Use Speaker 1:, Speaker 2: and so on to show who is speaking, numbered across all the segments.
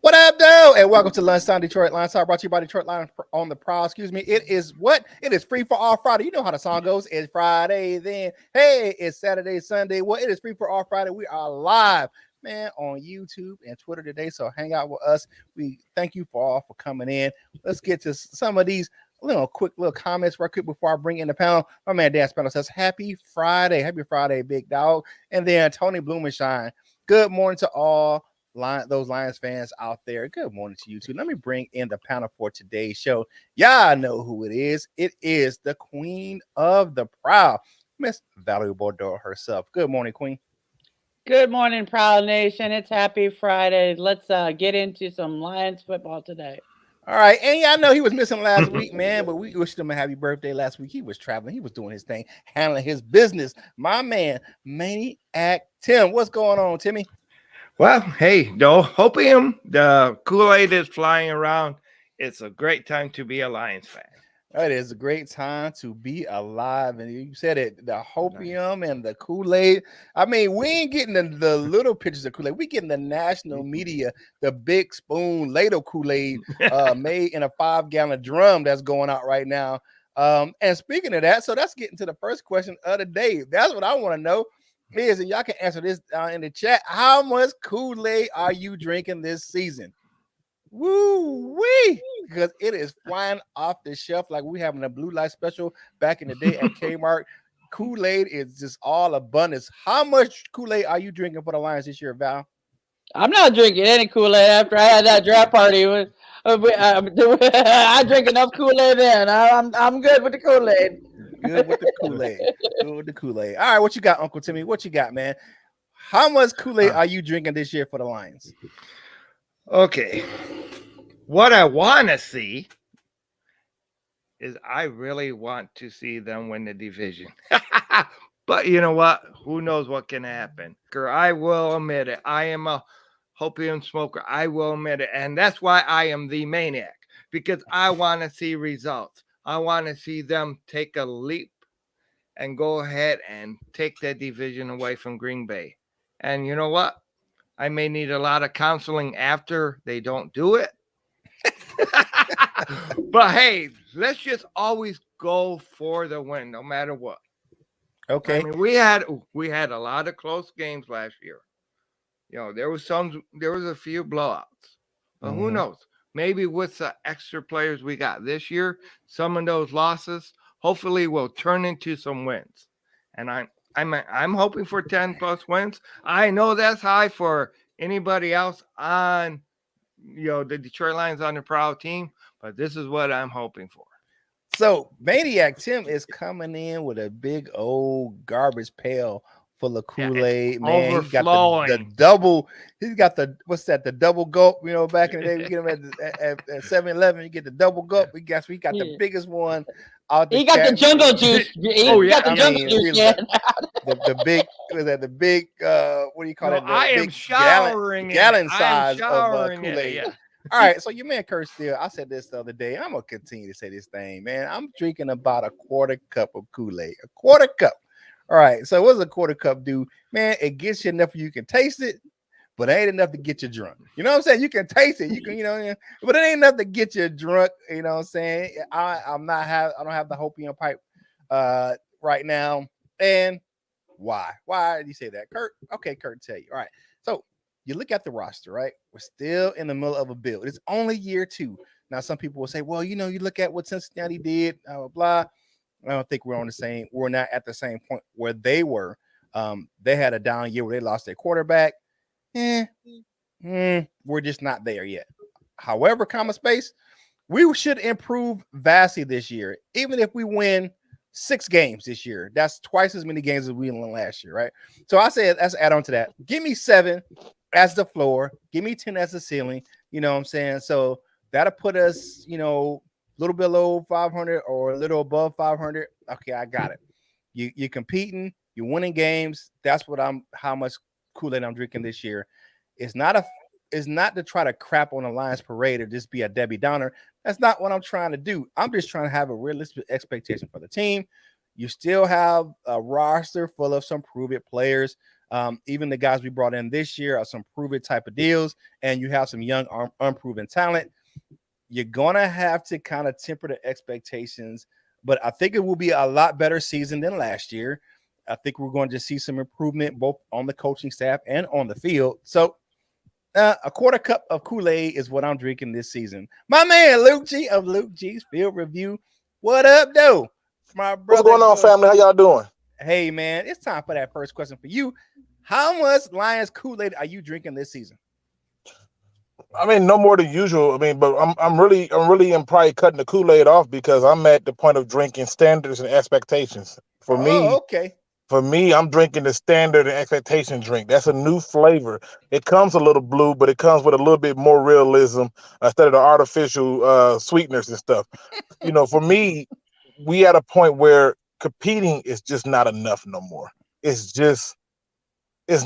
Speaker 1: What up, though? And welcome to Lunchtime Detroit Lions Talk, brought to you by Detroit Lions on the Prowl. Excuse me. It is what? It is free for all Friday. You know how the song goes. It's Friday, then hey, it's Saturday, Sunday. Well, it is free for all Friday. We are live, man, on YouTube and Twitter today. So hang out with us. We thank you for coming in. Let's get to some of these quick comments right quick before I bring in the panel. My man Dan Spano says, Happy Friday, big dog. And then Tony Blumenshine, good morning to all those Lions fans out there. Good morning to you too. Let me bring in the panel for today's show. Y'all know who it is. It is the queen of the Prowl, Miss Valerie Bordeaux herself. Good morning, Queen.
Speaker 2: Good morning, Proud Nation. It's Happy Friday. Let's get into some Lions football today.
Speaker 1: All right, and yeah, I know he was missing last week, man, but we wished him a happy birthday last week. He was traveling. He was doing his thing, handling his business. My man, Maniac Tim. What's going on, Timmy?
Speaker 3: Well, hey, no hopium. The Kool-Aid is flying around. It's a great time to be a Lions fan.
Speaker 1: It is a great time to be alive. And you said it, the hopium and the Kool-Aid. I mean, we ain't getting the little pictures of Kool-Aid. We getting the national media, the big spoon ladle Kool-Aid made in a 5-gallon drum that's going out right now. And speaking of that, so that's getting to the first question of the day. That's what I want to know. Is, and y'all can answer this in the chat. How much Kool-Aid are you drinking this season? Woo-wee! Because it is flying off the shelf like we having a blue light special back in the day at Kmart. Kool-Aid is just all abundance. How much Kool-Aid are you drinking for the Lions this year, Val?
Speaker 2: I'm not drinking any Kool-Aid after I had that draft party. I drink enough Kool-Aid then. I'm good with the Kool-Aid.
Speaker 1: Good with the Kool-Aid. Good with the Kool-Aid. All right, what you got, Uncle Timmy? What you got, man? How much Kool-Aid are you drinking this year for the Lions?
Speaker 3: Okay. What I want to see is I really want to see them win the division. But you know what? Who knows what can happen? I will admit it. I am a hopium smoker. I will admit it. And that's why I am the maniac, because I want to see results. I want to see them take a leap and go ahead and take that division away from Green Bay. And you know what? I may need a lot of counseling after they don't do it. But hey, let's just always go for the win, no matter what.
Speaker 1: Okay.
Speaker 3: I mean, we had a lot of close games last year. You know, there was a few blowouts. But who knows? Maybe with the extra players we got this year, some of those losses hopefully will turn into some wins. And I'm hoping for 10 plus wins. I know that's high for anybody else on, the Detroit Lions on the Prowl team, but this is what I'm hoping for.
Speaker 1: So Maniac Tim is coming in with a big old garbage pail full of Kool-Aid, man. He's got the double. He's got the the double gulp. Back in the day, we get them at 7-Eleven. You get the double gulp. We got the biggest one out there.
Speaker 2: He got the jungle juice. He got the jungle juice. Yeah.
Speaker 1: The big, the big. What do you call it?
Speaker 3: I am showering
Speaker 1: gallon size of Kool-Aid.
Speaker 3: Yeah.
Speaker 1: All right, so your man Curt Steele, I said this the other day. I'm gonna continue to say this thing, man. I'm drinking about a quarter cup of Kool-Aid. A quarter cup. All right, so what does a quarter cup do? Man, it gets you enough you can taste it, but it ain't enough to get you drunk. You know what I'm saying? You can taste it, you can, but it ain't enough to get you drunk. You know what I'm saying? I don't have the hopium pipe right now. And why? Why did you say that, Curt? Okay, Curt, tell you. All right, so you look at the roster, right? We're still in the middle of a build. It's only year 2. Now, some people will say, well, you look at what Cincinnati did, blah, blah. I don't think we're not at the same point where they were. They had a down year where they lost their quarterback. We're just not there yet. However, we should improve vastly this year. Even if we win 6 games this year, that's twice as many games as we won last year, right? So I said, let's add on to that. Give me 7 as the floor. Give me 10 as the ceiling. You know what I'm saying? So that'll put us, a little below 500 or a little above 500. Okay, I got it. You're competing. You're winning games. That's how much Kool-Aid I'm drinking this year. It's not to try to crap on the Lions parade or just be a Debbie Downer. That's not what I'm trying to do. I'm just trying to have a realistic expectation for the team. You still have a roster full of some prove-it players. Even the guys we brought in this year are some proven type of deals, and you have some young, unproven talent. You're going to have to kind of temper the expectations, but I think it will be a lot better season than last year. I think we're going to see some improvement both on the coaching staff and on the field. So a quarter cup of Kool-Aid is what I'm drinking this season. My man, Luke G of Luke G's Field Review. What up, though? My brother.
Speaker 4: What's going on, family? How y'all doing?
Speaker 1: Hey, man, it's time for that first question for you. How much Lions Kool-Aid are you drinking this season?
Speaker 4: I mean, no more than usual. I mean, but I'm really probably cutting the Kool-Aid off because I'm at the point of drinking standards and expectations. For me, I'm drinking the standard and expectation drink. That's a new flavor. It comes a little blue, but it comes with a little bit more realism instead of the artificial sweeteners and stuff. For me, we at a point where competing is just not enough no more. It's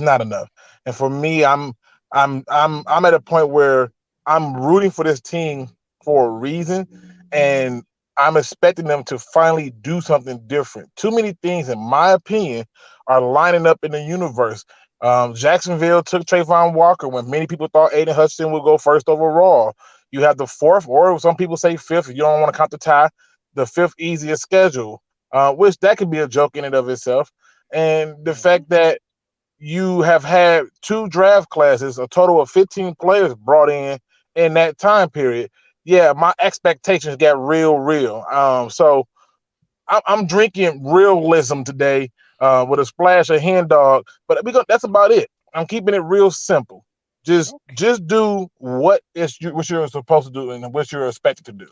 Speaker 4: not enough. And for me, I'm at a point where I'm rooting for this team for a reason, and I'm expecting them to finally do something different. Too many things, in my opinion, are lining up in the universe. Jacksonville took Trayvon Walker when many people thought Aiden Hutchinson would go first overall. You have the fourth, or some people say fifth, if you don't want to count the tie, the fifth easiest schedule, which that could be a joke in and of itself. And the fact that you have had 2 draft classes, a total of 15 players brought in that time period. Yeah, my expectations got real. So I'm drinking realism today with a splash of hen dog, but that's about it. I'm keeping it real simple. Just do what you're supposed to do and what you're expected to do.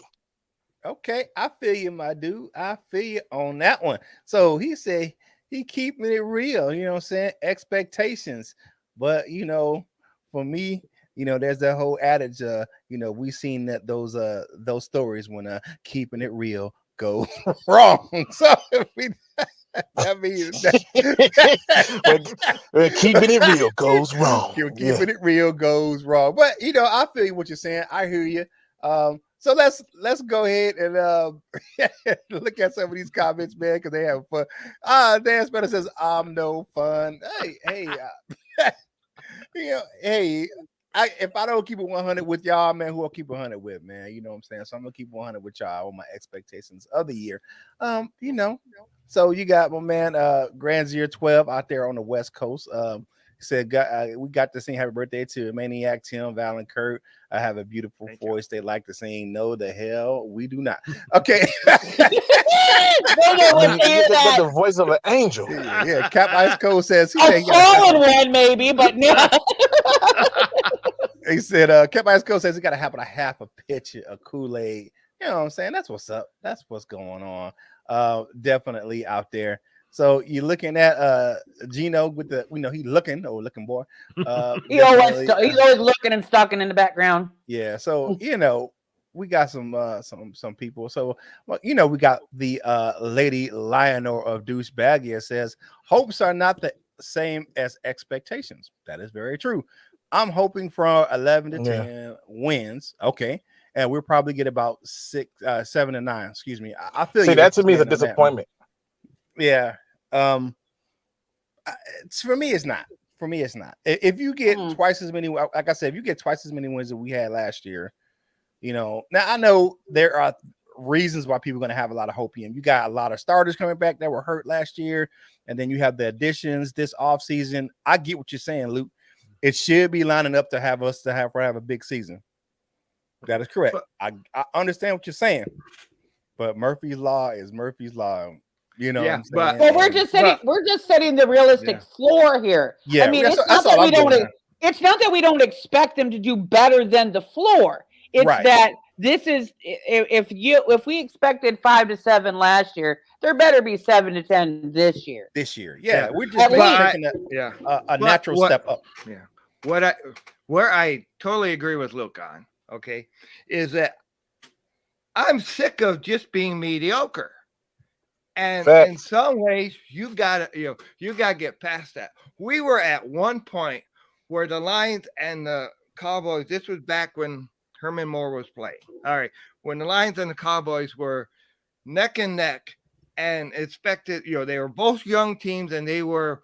Speaker 1: Okay, I feel you, my dude. I feel you on that one. So he said he keeping it real, you know what I'm saying? Expectations. But, for me, there's that whole adage, we seen that those stories when keeping it real go wrong. So that means
Speaker 4: when keeping it real goes wrong.
Speaker 1: Keeping it real goes wrong. But I feel you what you're saying. I hear you. So let's go ahead and look at some of these comments, man, because they have fun. Dan Spencer says, "I'm no fun." Hey, hey. If I don't keep it 100 with y'all, man, who I'll keep 100 with, man? You know what I'm saying? So I'm gonna keep 100 with y'all on my expectations of the year. So you got my man Grand Zero 12 out there on the West Coast. He said, we got to sing happy birthday to Maniac, Tim, Val, and Curt. I have a beautiful voice. They like to sing. No, the hell we do not. Okay.
Speaker 4: The voice of an angel.
Speaker 1: Yeah. Cap Ice Cold says
Speaker 2: a fallen one, maybe, but no.
Speaker 1: He said, Cap Ice Cold says he got to have a half a pitch of Kool-Aid. You know what I'm saying? That's what's up. That's what's going on. Definitely out there. So you're looking at Gino with the, he's looking boy.
Speaker 2: He's always looking and stalking in the background.
Speaker 1: Yeah. So we got some people. So we got the Lady Lionor of Douchebagia says hopes are not the same as expectations. That is very true. I'm hoping for 11 to 10 wins. Okay. And we'll probably get about 7 to 9. Excuse me. I feel
Speaker 4: that to me is a disappointment.
Speaker 1: Yeah. For me, it's not. If you get twice as many, like I said, if you get twice as many wins that we had last year, now I know there are reasons why people are going to have a lot of hope in. You got a lot of starters coming back that were hurt last year, and then you have the additions this offseason. I get what you're saying, Luke. It should be lining up to have a big season. That is correct. I understand what you're saying, but Murphy's Law is Murphy's Law. You know,
Speaker 3: yeah,
Speaker 1: what I'm saying?
Speaker 2: But we're just setting the realistic floor here.
Speaker 1: Yeah,
Speaker 2: I mean, it's not that we don't expect them to do better than the floor. It's that this is if we expected 5 to 7 last year, there better be 7 to 10 this year.
Speaker 1: Yeah, we're just taking a natural step up.
Speaker 3: Yeah, where I totally agree with Luke on, okay, is that I'm sick of just being mediocre. And in some ways, you got to get past that. We were at one point where the Lions and the Cowboys, this was back when Herman Moore was playing. All right. When the Lions and the Cowboys were neck and neck and expected, they were both young teams and they were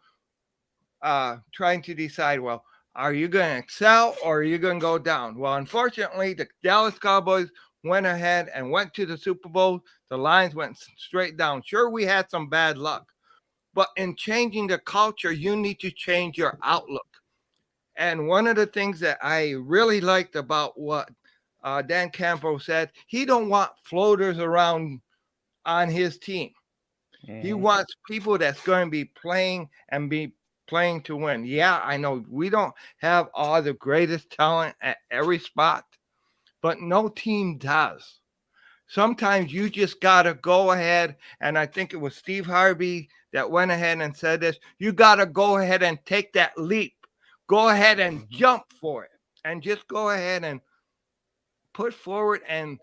Speaker 3: trying to decide, well, are you going to excel or are you going to go down? Well, unfortunately, the Dallas Cowboys went ahead and went to the Super Bowl. The Lions went straight down. Sure, we had some bad luck, but in changing the culture, you need to change your outlook. And one of the things that I really liked about what Dan Campbell said, he don't want floaters around on his team. He wants people that's going to be playing and be playing to win. Yeah, I know we don't have all the greatest talent at every spot, but no team does. Sometimes you just got to go ahead, and I think it was Steve Harvey that went ahead and said this, you got to go ahead and take that leap. Go ahead and jump for it, and just go ahead and put forward. And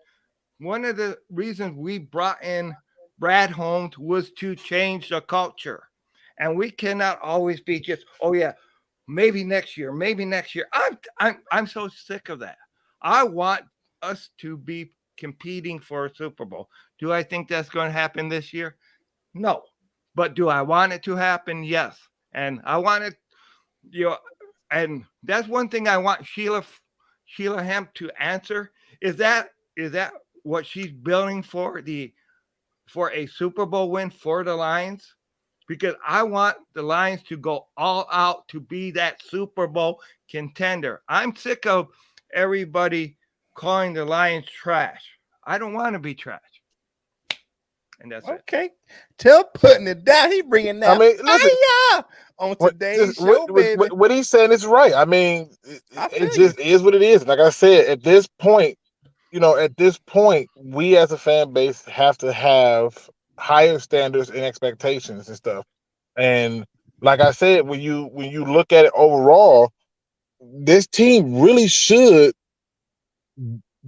Speaker 3: one of the reasons we brought in Brad Holmes was to change the culture. And we cannot always be just, oh yeah, maybe next year. I'm so sick of that. I want us to be competing for a Super Bowl. Do I think that's going to happen this year? No. But do I want it to happen? Yes. And I want it, and that's one thing I want Sheila Hemp to answer. Is that what she's building for a Super Bowl win for the Lions? Because I want the Lions to go all out to be that Super Bowl contender. I'm sick of everybody calling the Lions trash. I don't want to be trash. And that's
Speaker 1: okay. Till putting it down, he bringing that.
Speaker 4: I mean, listen,
Speaker 1: on today's show, baby.
Speaker 4: What he's saying is right. I mean, it just is what it is. Like I said, at this point, we as a fan base have to have higher standards and expectations and stuff. And like I said, when you look at it overall, this team really should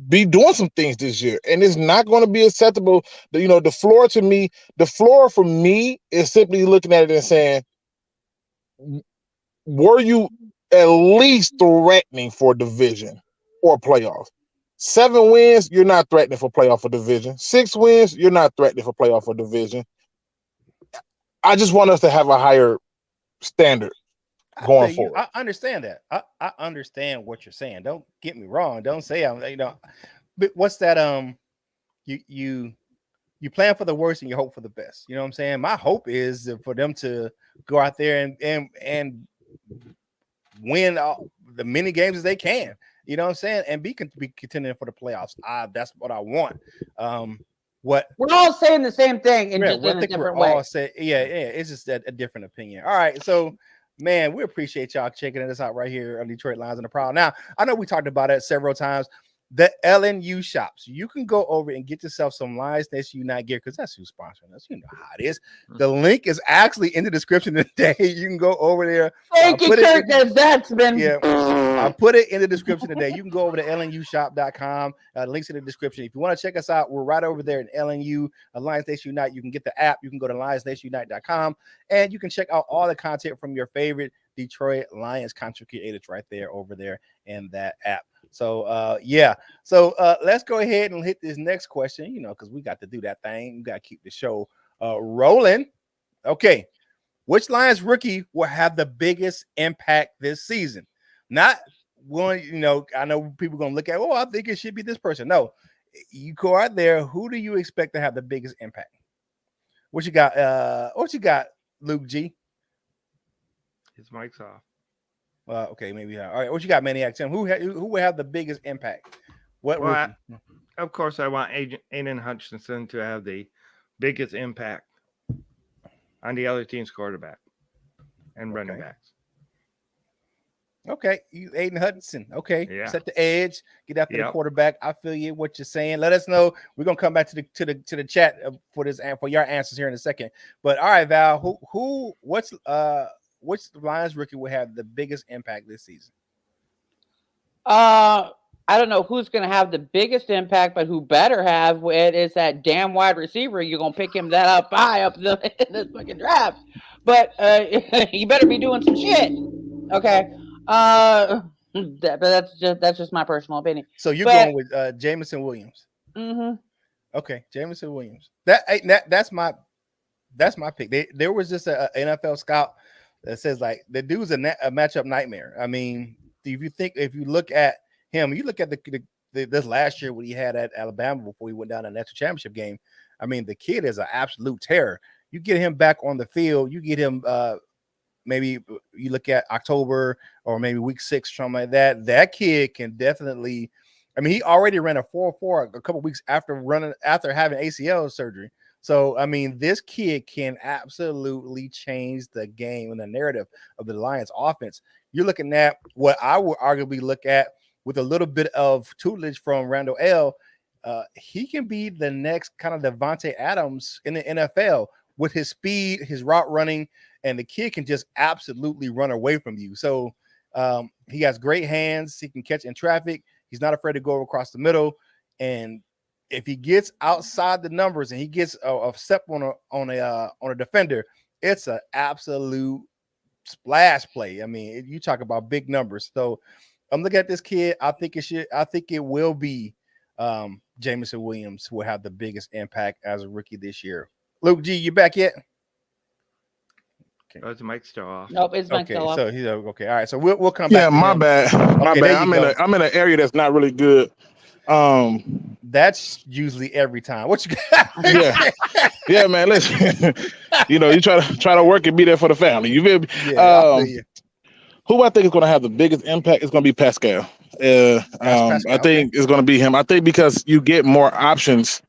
Speaker 4: be doing some things this year, and it's not going to be acceptable. The floor for me is simply looking at it and saying, were you at least threatening for division or playoffs? 7 wins, you're not threatening for playoff or division. 6 wins, you're not threatening for playoff or division. I just want us to have a higher standard going forward.
Speaker 1: I understand that. I understand what you're saying. Don't get me wrong. Don't say but what's that? You plan for the worst and you hope for the best. You know what I'm saying? My hope is for them to go out there and win the many games as they can. You know what I'm saying? And be contending for the playoffs. That's what I want. What
Speaker 2: we're all saying the same thing in just in a different way.
Speaker 1: It's just a different opinion. All right, so man, we appreciate y'all checking us out right here on Detroit Lions on the Prowl. Now, I know we talked about it several times. The LNU shops. You can go over and get yourself some Lions Nation Unite gear because that's who's sponsoring us. You know how it is. The link is actually in the description today. You can go over there.
Speaker 2: Thank you, Curt, because that's been.
Speaker 1: Yeah, I put it in the description today. You can go over to LNUshop.com. Links in the description. If you want to check us out, we're right over there in LNU, Lions Nation Unite. You can get the app. You can go to LionsNationUnite.com, and you can check out all the content from your favorite Detroit Lions content creators right there over there in that app. So let's go ahead and hit this next question, because we got to do that thing. We got to keep the show rolling. Okay, which Lions rookie will have the biggest impact this season? Not one, I know people are gonna look at, I think it should be this person. No, you go out there, who do you expect to have the biggest impact? What you got? Luke G?
Speaker 3: His mic's off.
Speaker 1: Okay, maybe. All right, what you got, Maniac Tim? Who will have the biggest impact?
Speaker 3: Of course, I want Aiden Hutchinson to have the biggest impact on the other team's quarterback and running backs.
Speaker 1: Okay, you Aiden Hutchinson. Okay,
Speaker 3: yeah.
Speaker 1: Set the edge, get after the quarterback. I feel you. What you're saying. Let us know. We're gonna come back to the chat for this and for your answers here in a second. But all right, Val, which Lions rookie will have the biggest impact this season?
Speaker 2: I don't know who's going to have the biggest impact, but who better have it is that damn wide receiver. You're going to pick him that up high up in this fucking draft. But you better be doing some shit. Okay. But that's just my personal opinion.
Speaker 1: So you're going with Jameson Williams.
Speaker 2: Mm-hmm.
Speaker 1: Okay, Jameson Williams. That's my pick. There was just an NFL scout that says like the dude's a matchup nightmare. I mean, if you look at him, you look at this last year what he had at Alabama before he went down to the national championship game. I mean, the kid is an absolute terror. You get him back on the field, you get him maybe you look at October or maybe week 6, something like that. That kid can definitely. I mean, he already ran a 4.4 a couple weeks after having ACL surgery. So, I mean, this kid can absolutely change the game and the narrative of the Lions offense. You're looking at what I would arguably look at with a little bit of tutelage from Randall L. He can be the next kind of Devontae Adams in the NFL with his speed, his route running, and the kid can just absolutely run away from you. So he has great hands. He can catch in traffic. He's not afraid to go across the middle. And if he gets outside the numbers and he gets a step on a defender, it's an absolute splash play. I mean, you talk about big numbers. So I'm looking at this kid. I think it will be Jameson Williams who will have the biggest impact as a rookie this year. Luke G, you back yet?
Speaker 3: Okay. Oh, his mic's still off.
Speaker 2: Nope, it's not still off.
Speaker 1: So he's okay. All right, so we'll come back.
Speaker 4: Yeah, my bad. My bad. I'm in an area that's not really good.
Speaker 1: That's usually every time. What you got?
Speaker 4: Yeah, man. Listen, you try to work and be there for the family. You feel me?
Speaker 1: Yeah,
Speaker 4: who I think is going to have the biggest impact is going to be Pascal. I think it's going to be him. I think because you get more options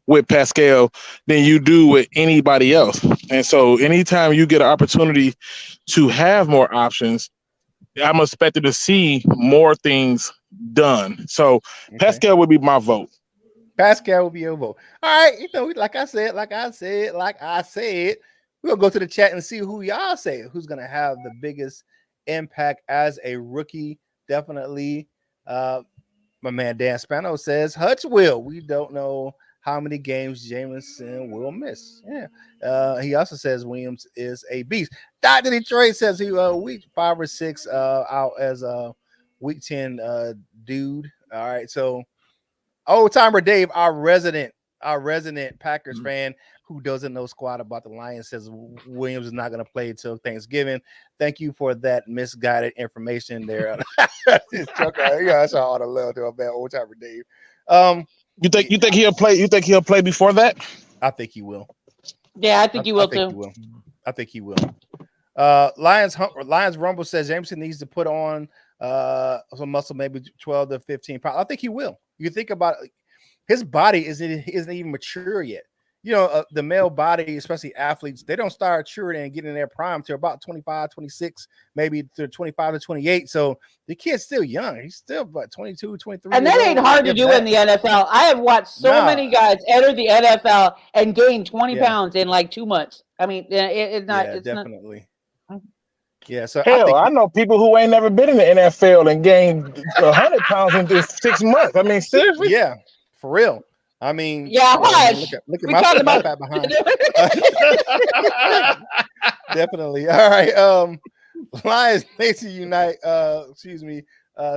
Speaker 4: with Pascal than you do with anybody else. And so anytime you get an opportunity to have more options, I'm expected to see more things done. So Pascal would be my vote.
Speaker 1: Pascal will be your vote. All right. Like I said, we're going to go to the chat and see who y'all say who's going to have the biggest impact as a rookie. Definitely. My man Dan Spano says Hutch will. We don't know how many games Jameson will miss. Yeah. He also says Williams is a beast. Dr. Detroit says he week 5 or 6 out as a week 10 dude. All right. So old timer Dave, our resident Packers fan who doesn't know squat about the Lions, says Williams is not going to play until Thanksgiving. Thank you for that misguided information there. I saw all the love to our man, old timer Dave.
Speaker 4: You think he'll play? You think he'll play before that?
Speaker 1: I think he will.
Speaker 2: Yeah, I think he will too.
Speaker 1: I think he will. Lions Rumble says Jameson needs to put on some muscle, maybe 12 to 15 pounds. I think he will. You think about it, his body isn't even mature yet. The male body, especially athletes, they don't start maturing and getting in their prime till about 25, 26, maybe to 25 to 28. So the kid's still young. He's still about 22, 23.
Speaker 2: And that ain't hard to do in the NFL. I have watched so many guys enter the NFL and gain 20 pounds in like 2 months. I mean, it's not.
Speaker 1: Yeah,
Speaker 2: it's
Speaker 1: definitely. Yeah, so
Speaker 4: I know people who ain't never been in the NFL and gained 100 pounds in just 6 months. I mean, seriously?
Speaker 1: Yeah, for real. I mean, look at my fat behind. Definitely. All right. Lions Nation Unite.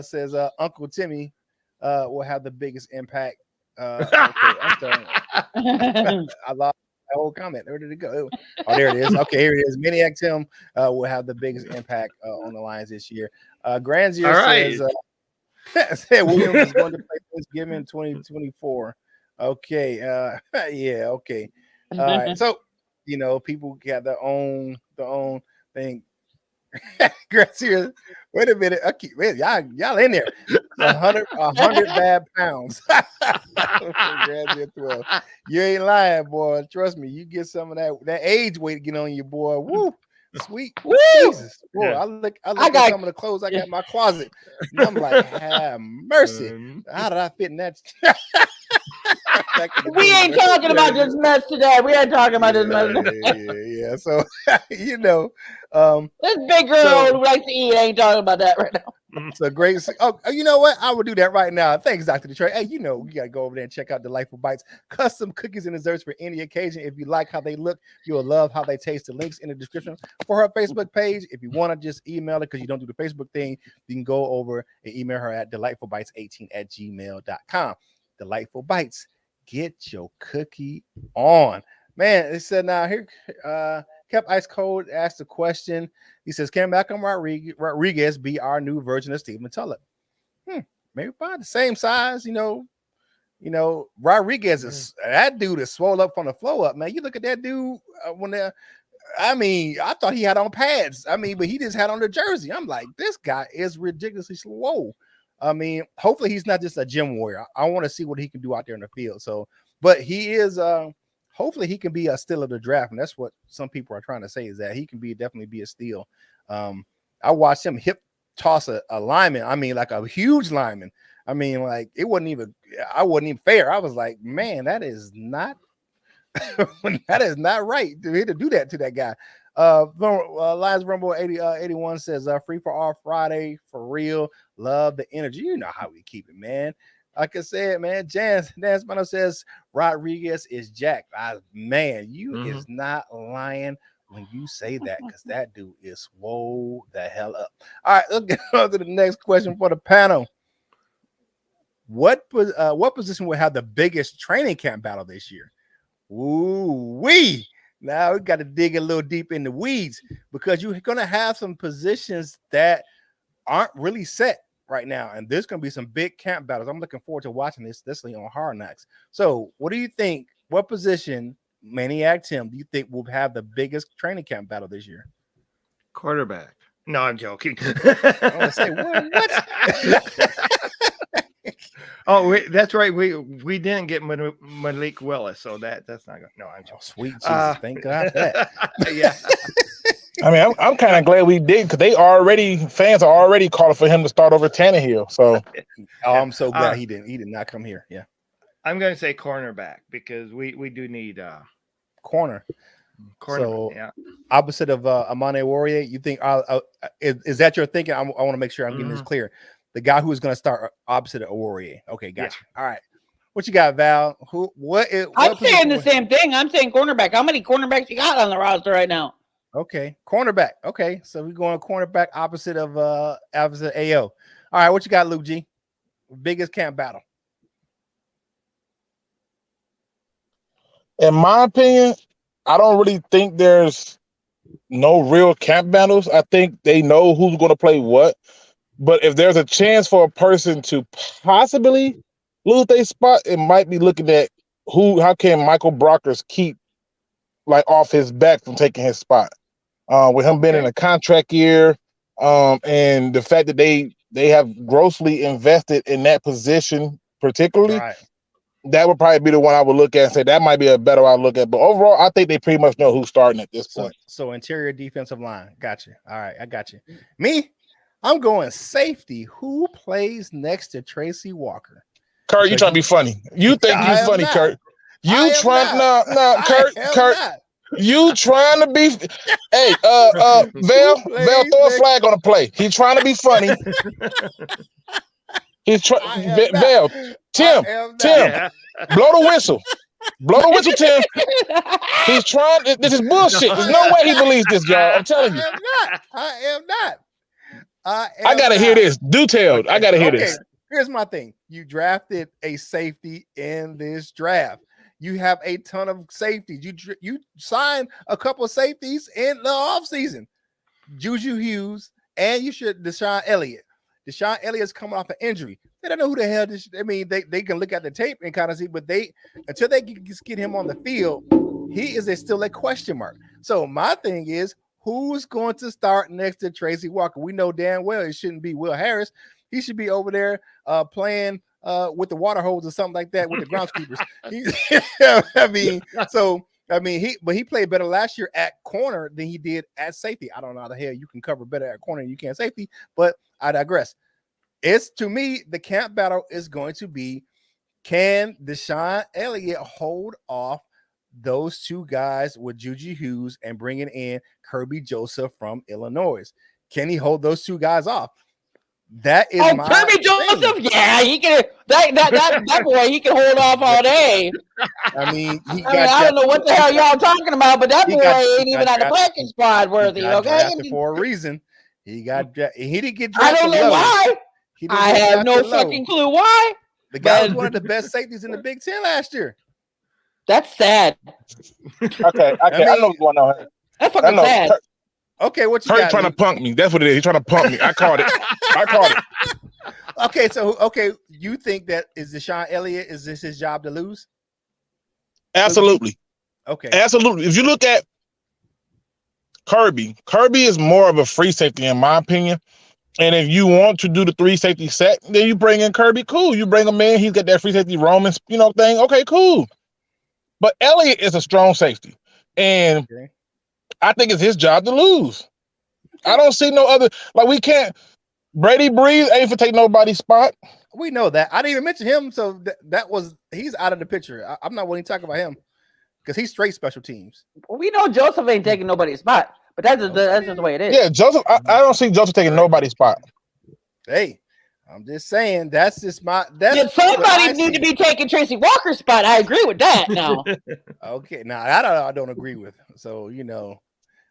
Speaker 1: Says Uncle Timmy will have the biggest impact. Okay, I'm sorry. I lost that whole comment. Where did it go? Oh, there it is. Okay, here it is. Maniac Tim will have the biggest impact on the Lions this year. Granzier says Williams is going to play Thanksgiving 2024. Okay. Yeah. Okay. All right. So, people got their own thing. Granzier, wait a minute. Okay, y'all in there. 100 bad pounds. You ain't lying, boy. Trust me. You get some of that age weight get on you, boy. Woo. Sweet. Woo. Jesus. Boy, yeah. I look at some of the clothes I got in my closet. And I'm like, have mercy. How did I fit in that?
Speaker 2: We ain't talking about this mess today. We ain't talking about this mess.
Speaker 1: Yeah. So,
Speaker 2: this big girl who likes to eat ain't talking about that right now.
Speaker 1: So great. Oh, you know what? I will do that right now. Thanks, Dr. Detroit. Hey, you got to go over there and check out Delightful Bites. Custom cookies and desserts for any occasion. If you like how they look, you'll love how they taste. The links in the description for her Facebook page. If you want to just email her because you don't do the Facebook thing, you can go over and email her at delightfulbites18@gmail.com. Delightful Bites. Get your cookie on. Man, it said now here, Kept Ice Cold asked the question. He says, "Can Malcolm Rodriguez be our new version of Stephen Tulloch?" Maybe about the same size, Rodriguez is that dude is swole up from the flow up, man. You look at that dude I thought he had on pads. But he just had on the jersey. I'm like, this guy is ridiculously swole. Hopefully he's not just a gym warrior. I want to see what he can do out there in the field. So, but he is hopefully he can be a steal of the draft, and that's what some people are trying to say, is that he can definitely be a steal. I watched him hip toss a lineman. Like a huge lineman. It wasn't even fair. I was like, man, that is not that is not right to do that to that guy. Lions Rumble 81 says, free for all Friday, for real. Love the energy. You know how we keep it, man. Like I said, man, Dan Spano says Rodriguez is jacked. You is not lying when you say that, because that dude is swole the hell up. All right, let's get on to the next question for the panel. What position will have the biggest training camp battle this year? Ooh-wee. Now we got to dig a little deep in the weeds, because you're going to have some positions that aren't really set right now, and there's going to be some big camp battles. I'm looking forward to watching this, especially on Hard Knocks. So what do you think? What position, Maniac Tim, do you think will have the biggest training camp battle this year?
Speaker 3: Quarterback. No, I'm joking.
Speaker 1: I want to say, what?
Speaker 3: Oh, that's right. We didn't get Malik Willis, so that's not good. No, I'm joking.
Speaker 1: Sweet Jesus, thank God for that.
Speaker 3: Yeah.
Speaker 4: I'm kind of glad we did, because fans are already calling for him to start over Tannehill. So,
Speaker 1: I'm so glad he did not come here. Yeah,
Speaker 3: I'm going to say cornerback, because we do need
Speaker 1: corner.
Speaker 3: So,
Speaker 1: opposite of Amane Warrior, you think is that your thinking? I want to make sure I'm getting this clear. The guy who's going to start opposite of Warrior. Okay, gotcha. Yeah. All right. What you got, Val?
Speaker 2: I'm saying the same thing. I'm saying cornerback. How many cornerbacks you got on the roster right now?
Speaker 1: Okay, cornerback. Okay, so we're going cornerback opposite of AO. All right, what you got, Luke G? Biggest camp battle.
Speaker 4: In my opinion, I don't really think there's no real camp battles. I think they know who's going to play what. But if there's a chance for a person to possibly lose their spot, it might be looking at how can Michael Brockers keep off his back from taking his spot. With him being in a contract year, and the fact that they have grossly invested in that position particularly, that would probably be the one I would look at and say that might be a better one I look at. But overall, I think they pretty much know who's starting at this point.
Speaker 1: So interior defensive line. Gotcha. All right, I got you. Me, I'm going safety. Who plays next to Tracy Walker?
Speaker 4: Kurt, you trying to be funny. You think you funny, not. Kurt. You trying Kurt. You trying to be hey, Val, throw a flag on the play. He's trying to be funny. He's trying Val, Tim, blow the whistle. Blow the whistle, Tim. He's trying. This is bullshit. There's no way he believes this, y'all. I'm telling you.
Speaker 1: I am not.
Speaker 4: I gotta hear this. Do tell. I gotta hear this.
Speaker 1: Here's my thing. You drafted a safety in this draft. You have a ton of safeties. You signed a couple of safeties in the offseason. Juju Hughes, and you should Deshaun Elliott. Deshaun Elliott's coming off an injury. They don't know who the hell this. They can look at the tape and kind of see, but until they get him on the field, he is still a question mark. So my thing is, who's going to start next to Tracy Walker? We know damn well it shouldn't be Will Harris. He should be over there playing with the water hose or something like that with the groundskeepers. He played better last year at corner than he did at safety. I don't know how the hell you can cover better at corner than you can safety, but I digress. It's, to me, the camp battle is going to be, can Deshaun Elliott hold off those two guys with Juju Hughes and bringing in Kirby Joseph from Illinois? Can he hold those two guys off? That is
Speaker 2: Kirby Joseph. Yeah, he can. That boy, he can hold off all day.
Speaker 1: I
Speaker 2: don't know what the hell y'all talking about, but that boy ain't even on the practice squad worthy. Okay,
Speaker 1: for a reason. He didn't get drafted.
Speaker 2: I don't know why. I have no fucking clue why.
Speaker 1: The guy was one of the best safeties in the Big Ten last year.
Speaker 2: That's sad.
Speaker 4: Okay, I know what's going on.
Speaker 2: That's fucking sad.
Speaker 1: Okay, what you
Speaker 4: Curt
Speaker 1: got?
Speaker 4: Trying to punk me. That's what it is. He's trying to punk me. I caught it.
Speaker 1: Okay, so you think that is Deshaun Elliott? Is this his job to lose?
Speaker 4: Absolutely.
Speaker 1: Okay.
Speaker 4: Absolutely. If you look at Kirby is more of a free safety, in my opinion. And if you want to do the 3 safety set, then you bring in Kirby. Cool. You bring him in. He's got that free safety Roman, thing. Okay, cool. But Elliott is a strong safety, and I think it's his job to lose. I don't see no other. Like, we can't. Brady Breeze ain't for take nobody's spot.
Speaker 1: We know that. I didn't even mention him, so he's out of the picture. I'm not willing to talk about him because he's straight special teams.
Speaker 2: Well, we know Joseph ain't taking nobody's spot, but that's just the way it is.
Speaker 4: Yeah, Joseph. I don't see Joseph taking nobody's spot.
Speaker 1: Hey, I'm just saying that's just my.
Speaker 2: Somebody need to be taking Tracy Walker's spot. I agree with that. Now,
Speaker 1: okay, now I don't agree with. So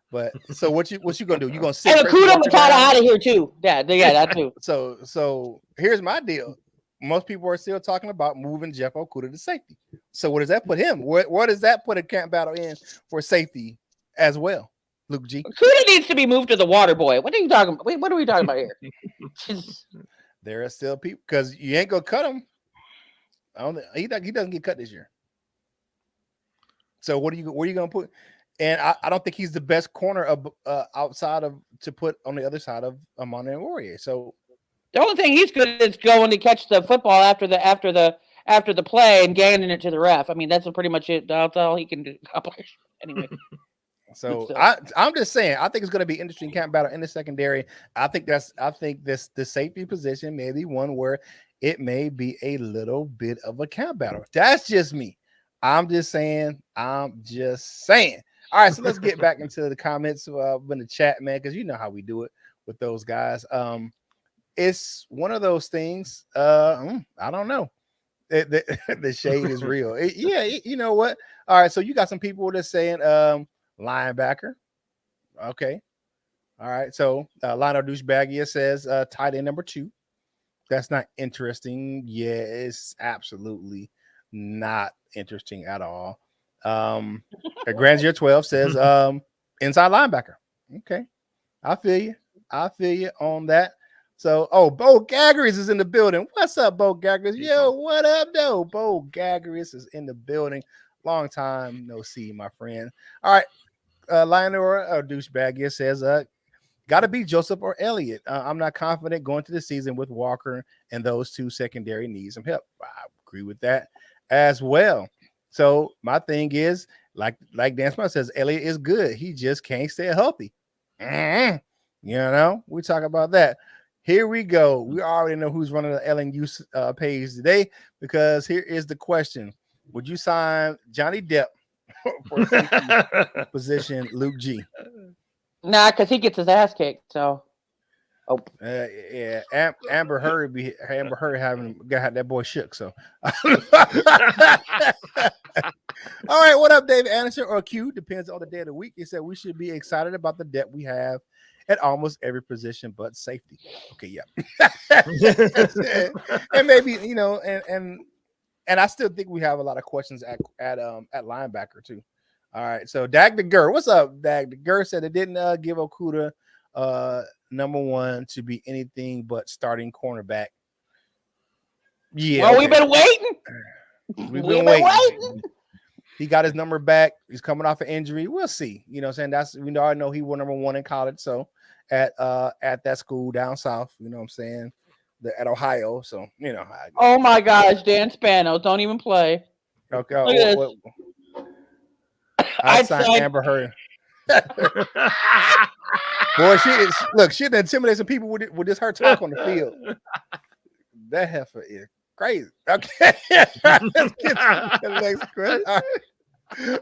Speaker 1: but so what you gonna do? You gonna sit?
Speaker 2: And Akuda Matata out of here too. Yeah, that too.
Speaker 1: So here's my deal. Most people are still talking about moving Jeff Okudah to safety. So where does that put him? Where does that put a camp battle in for safety as well? Luke G.
Speaker 2: Okudah needs to be moved to the water boy. What are you talking about? Wait, what are we talking about here?
Speaker 1: There are still people because you ain't gonna cut him. He doesn't get cut this year. So where are you gonna put? And I don't think he's the best corner of outside of to put on the other side of Amon and Warrior. So
Speaker 2: the only thing he's good is going to catch the football after the play and gaining it to the ref. I mean, that's pretty much it. That's all he can accomplish anyway.
Speaker 1: So I'm just saying, I think it's going to be interesting camp battle in the secondary. I think the safety position may be one where it may be a little bit of a camp battle. That's just me. I'm just saying. All right, so let's get back into the comments in the chat, man, because you know how we do it with those guys. It's one of those things. I don't know. The shade is real. You know what? All right, so you got some people that's saying linebacker. Okay. All right, so Lionel Douchebagia says tight end number 2. That's not interesting. Yeah, it's absolutely not interesting at all. Grandier 12 says inside linebacker. Okay, I feel you on that. So Bo Gaggeries is in the building. What's up, Bo Gaggeries? Yo, what up, though? Bo Gaggeries is in the building. Long time no see, my friend. All right, Lionel Douchebag says gotta be Joseph or Elliott. I'm not confident going to the season with Walker and those 2 secondary needs some help. I agree with that as well. So my thing is, like Dan Smith says, Elliott is good. He just can't stay healthy. We talk about that. Here we go. We already know who's running the LNU page today because here is the question. Would you sign Johnny Depp for safety position, Luke G?
Speaker 2: Nah, because he gets his ass kicked. So,
Speaker 1: yeah, Amber Heard got that boy shook. So, all right, what up, David Anderson or Q? Depends on the day of the week. He said we should be excited about the depth we have at almost every position but safety. Okay, yeah, and maybe and I still think we have a lot of questions at linebacker too. All right, so Dag the Gur, what's up? Dag the Gur said it didn't give Okudah number 1 to be anything but starting cornerback. Yeah,
Speaker 2: well, we've been waiting.
Speaker 1: We've been waiting. He got his number back. He's coming off an injury. We'll see. You know what I'm saying? We already know he was number 1 in college. So at that school down south, you know what I'm saying? At Ohio. So,
Speaker 2: Oh my gosh, Dan Spanos, don't even play.
Speaker 1: Okay. I signed Amber Heard. Boy, she intimidates some people with this her talk on the field. That heifer is crazy. Okay. Let's get to the next question. All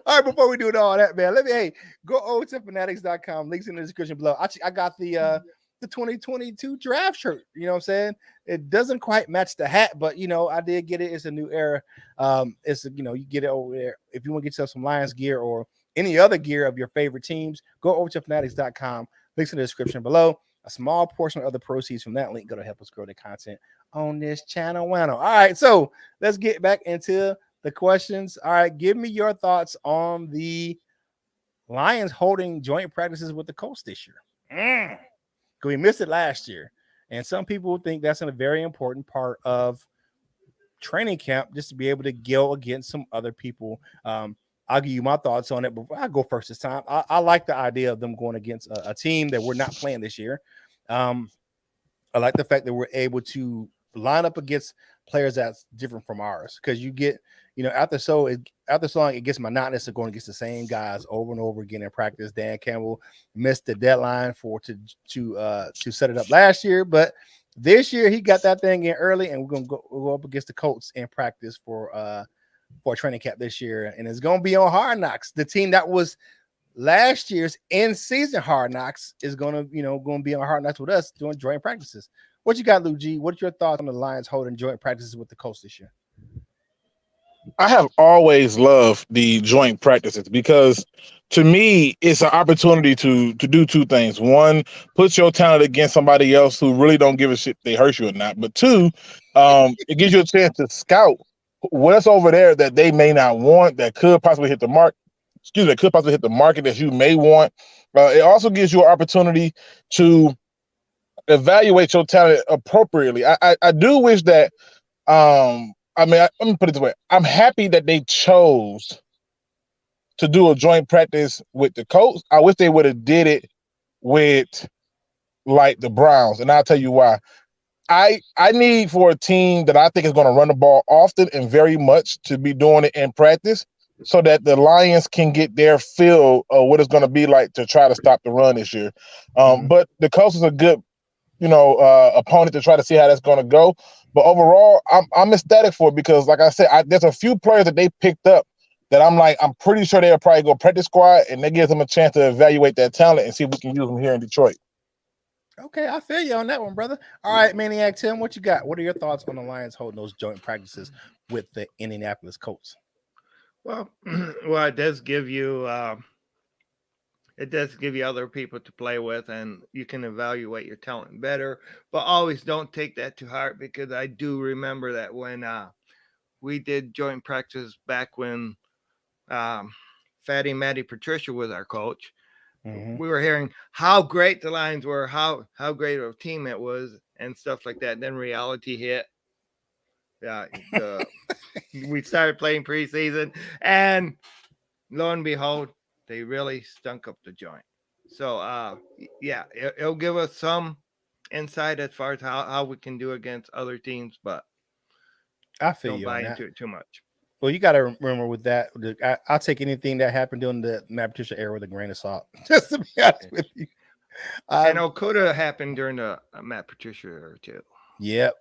Speaker 1: right, before we do all that, man, go over to Fanatics.com. Links in the description below. I got the 2022 draft shirt. You know what I'm saying? It doesn't quite match the hat, but I did get it. It's a new era. You get it over there. If you want to get yourself some Lions gear or any other gear of your favorite teams, go over to Fanatics.com. Links in the description below. A small portion of the proceeds from that link go to help us grow the content on this channel. All right, so let's get back into the questions. All right, give me your thoughts on the Lions holding joint practices with the Colts this year. Because we missed it last year. And some people think that's a very important part of training camp, just to be able to go against some other people. I'll give you my thoughts on it, but I'll go first this time. I like the idea of them going against a team that we're not playing this year. I like the fact that we're able to line up against players that's different from ours, because you get, after so long, it gets monotonous of going against the same guys over and over again in practice. Dan Campbell missed the deadline to set it up last year, but this year he got that thing in early, and we'll go up against the Colts in practice for a training camp this year, and it's going to be on Hard Knocks. The team that was last year's in-season Hard Knocks is going to be on Hard Knocks with us doing joint practices. What you got, Lou G? What's your thoughts on the Lions holding joint practices with the Colts this year?
Speaker 4: I have always loved the joint practices because, to me, it's an opportunity to do two things. One, put your talent against somebody else who really don't give a shit if they hurt you or not. But two, it gives you a chance to scout what's over there that they may not want, that could possibly hit the mark. That could possibly hit the market that you may want. It also gives you an opportunity to evaluate your talent appropriately. I do wish that. Let me put it this way. I'm happy that they chose to do a joint practice with the Colts. I wish they would have did it with like the Browns, and I'll tell you why. I need for a team that I think is going to run the ball often and very much to be doing it in practice, so that the Lions can get their feel of what it's going to be like to try to stop the run this year. But the Colts is a good, opponent to try to see how that's going to go. But overall, I'm ecstatic for it because, like I said, there's a few players that they picked up that I'm pretty sure they'll probably go practice squad, and that gives them a chance to evaluate that talent and see if we can use them here in Detroit.
Speaker 1: Okay, I feel you on that one, brother. All right, Maniac Tim, what you got? What are your thoughts on the Lions holding those joint practices with the Indianapolis Colts?
Speaker 3: Well, it does give you other people to play with, and you can evaluate your talent better. But always don't take that to heart, because I do remember that when we did joint practice back when Fatty Matty Patricia was our coach, we were hearing how great the Lions were, how great of a team it was, and stuff like that. And then reality hit. We started playing preseason, and lo and behold, they really stunk up the joint. So, it'll give us some insight as far as how we can do against other teams, but
Speaker 1: I feel
Speaker 3: don't
Speaker 1: you
Speaker 3: buy
Speaker 1: on
Speaker 3: into it too much.
Speaker 1: Well, you got to remember with that, I'll take anything that happened during the Matt Patricia era with a grain of salt, just to be honest with you.
Speaker 3: And it could have happened during the Matt Patricia era too.
Speaker 1: Yep,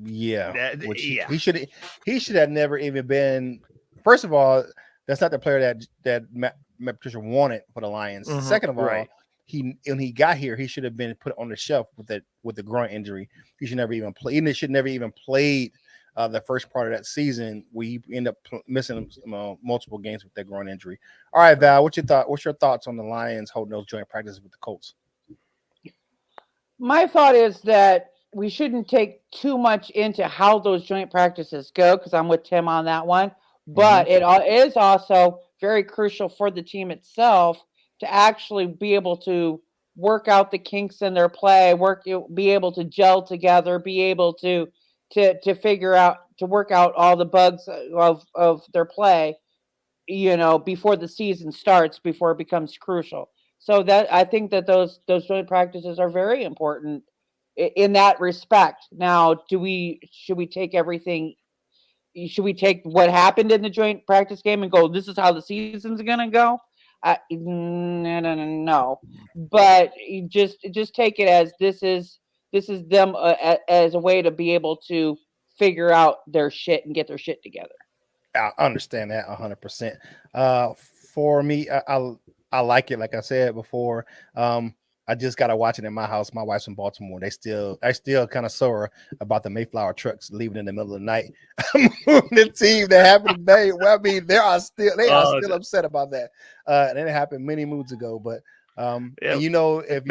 Speaker 1: he should have never even been. First of all, that's not the player that Matt Patricia wanted for the Lions. Second of all, when he got here, he should have been put on the shelf with the groin injury. He should never even play. He should never even played the first part of that season. We end up missing multiple games with that groin injury. All right, Val, what's your thoughts on the Lions holding those joint practices with the Colts?
Speaker 2: My thought is that we shouldn't take too much into how those joint practices go, because I'm with Tim on that one. But it is also very crucial for the team itself to actually be able to work out the kinks in their play, be able to gel together, be able to figure out, to work out all the bugs of their play, before the season starts, before it becomes crucial. So that I think that those joint practices are very important in that respect. Now, should we take everything? Should we take what happened in the joint practice game and go, this is how the season's going to go? No. But just take it as this is them as a way to be able to figure out their shit and get their shit together.
Speaker 1: I understand that 100%. For me, I like it. Like I said before, I just got to watch it in my house. My wife's in Baltimore. I still kind of sore about the Mayflower trucks leaving in the middle of the night. The team that happened today. Well, I mean, they are still upset about that. And it happened many moons ago. But and if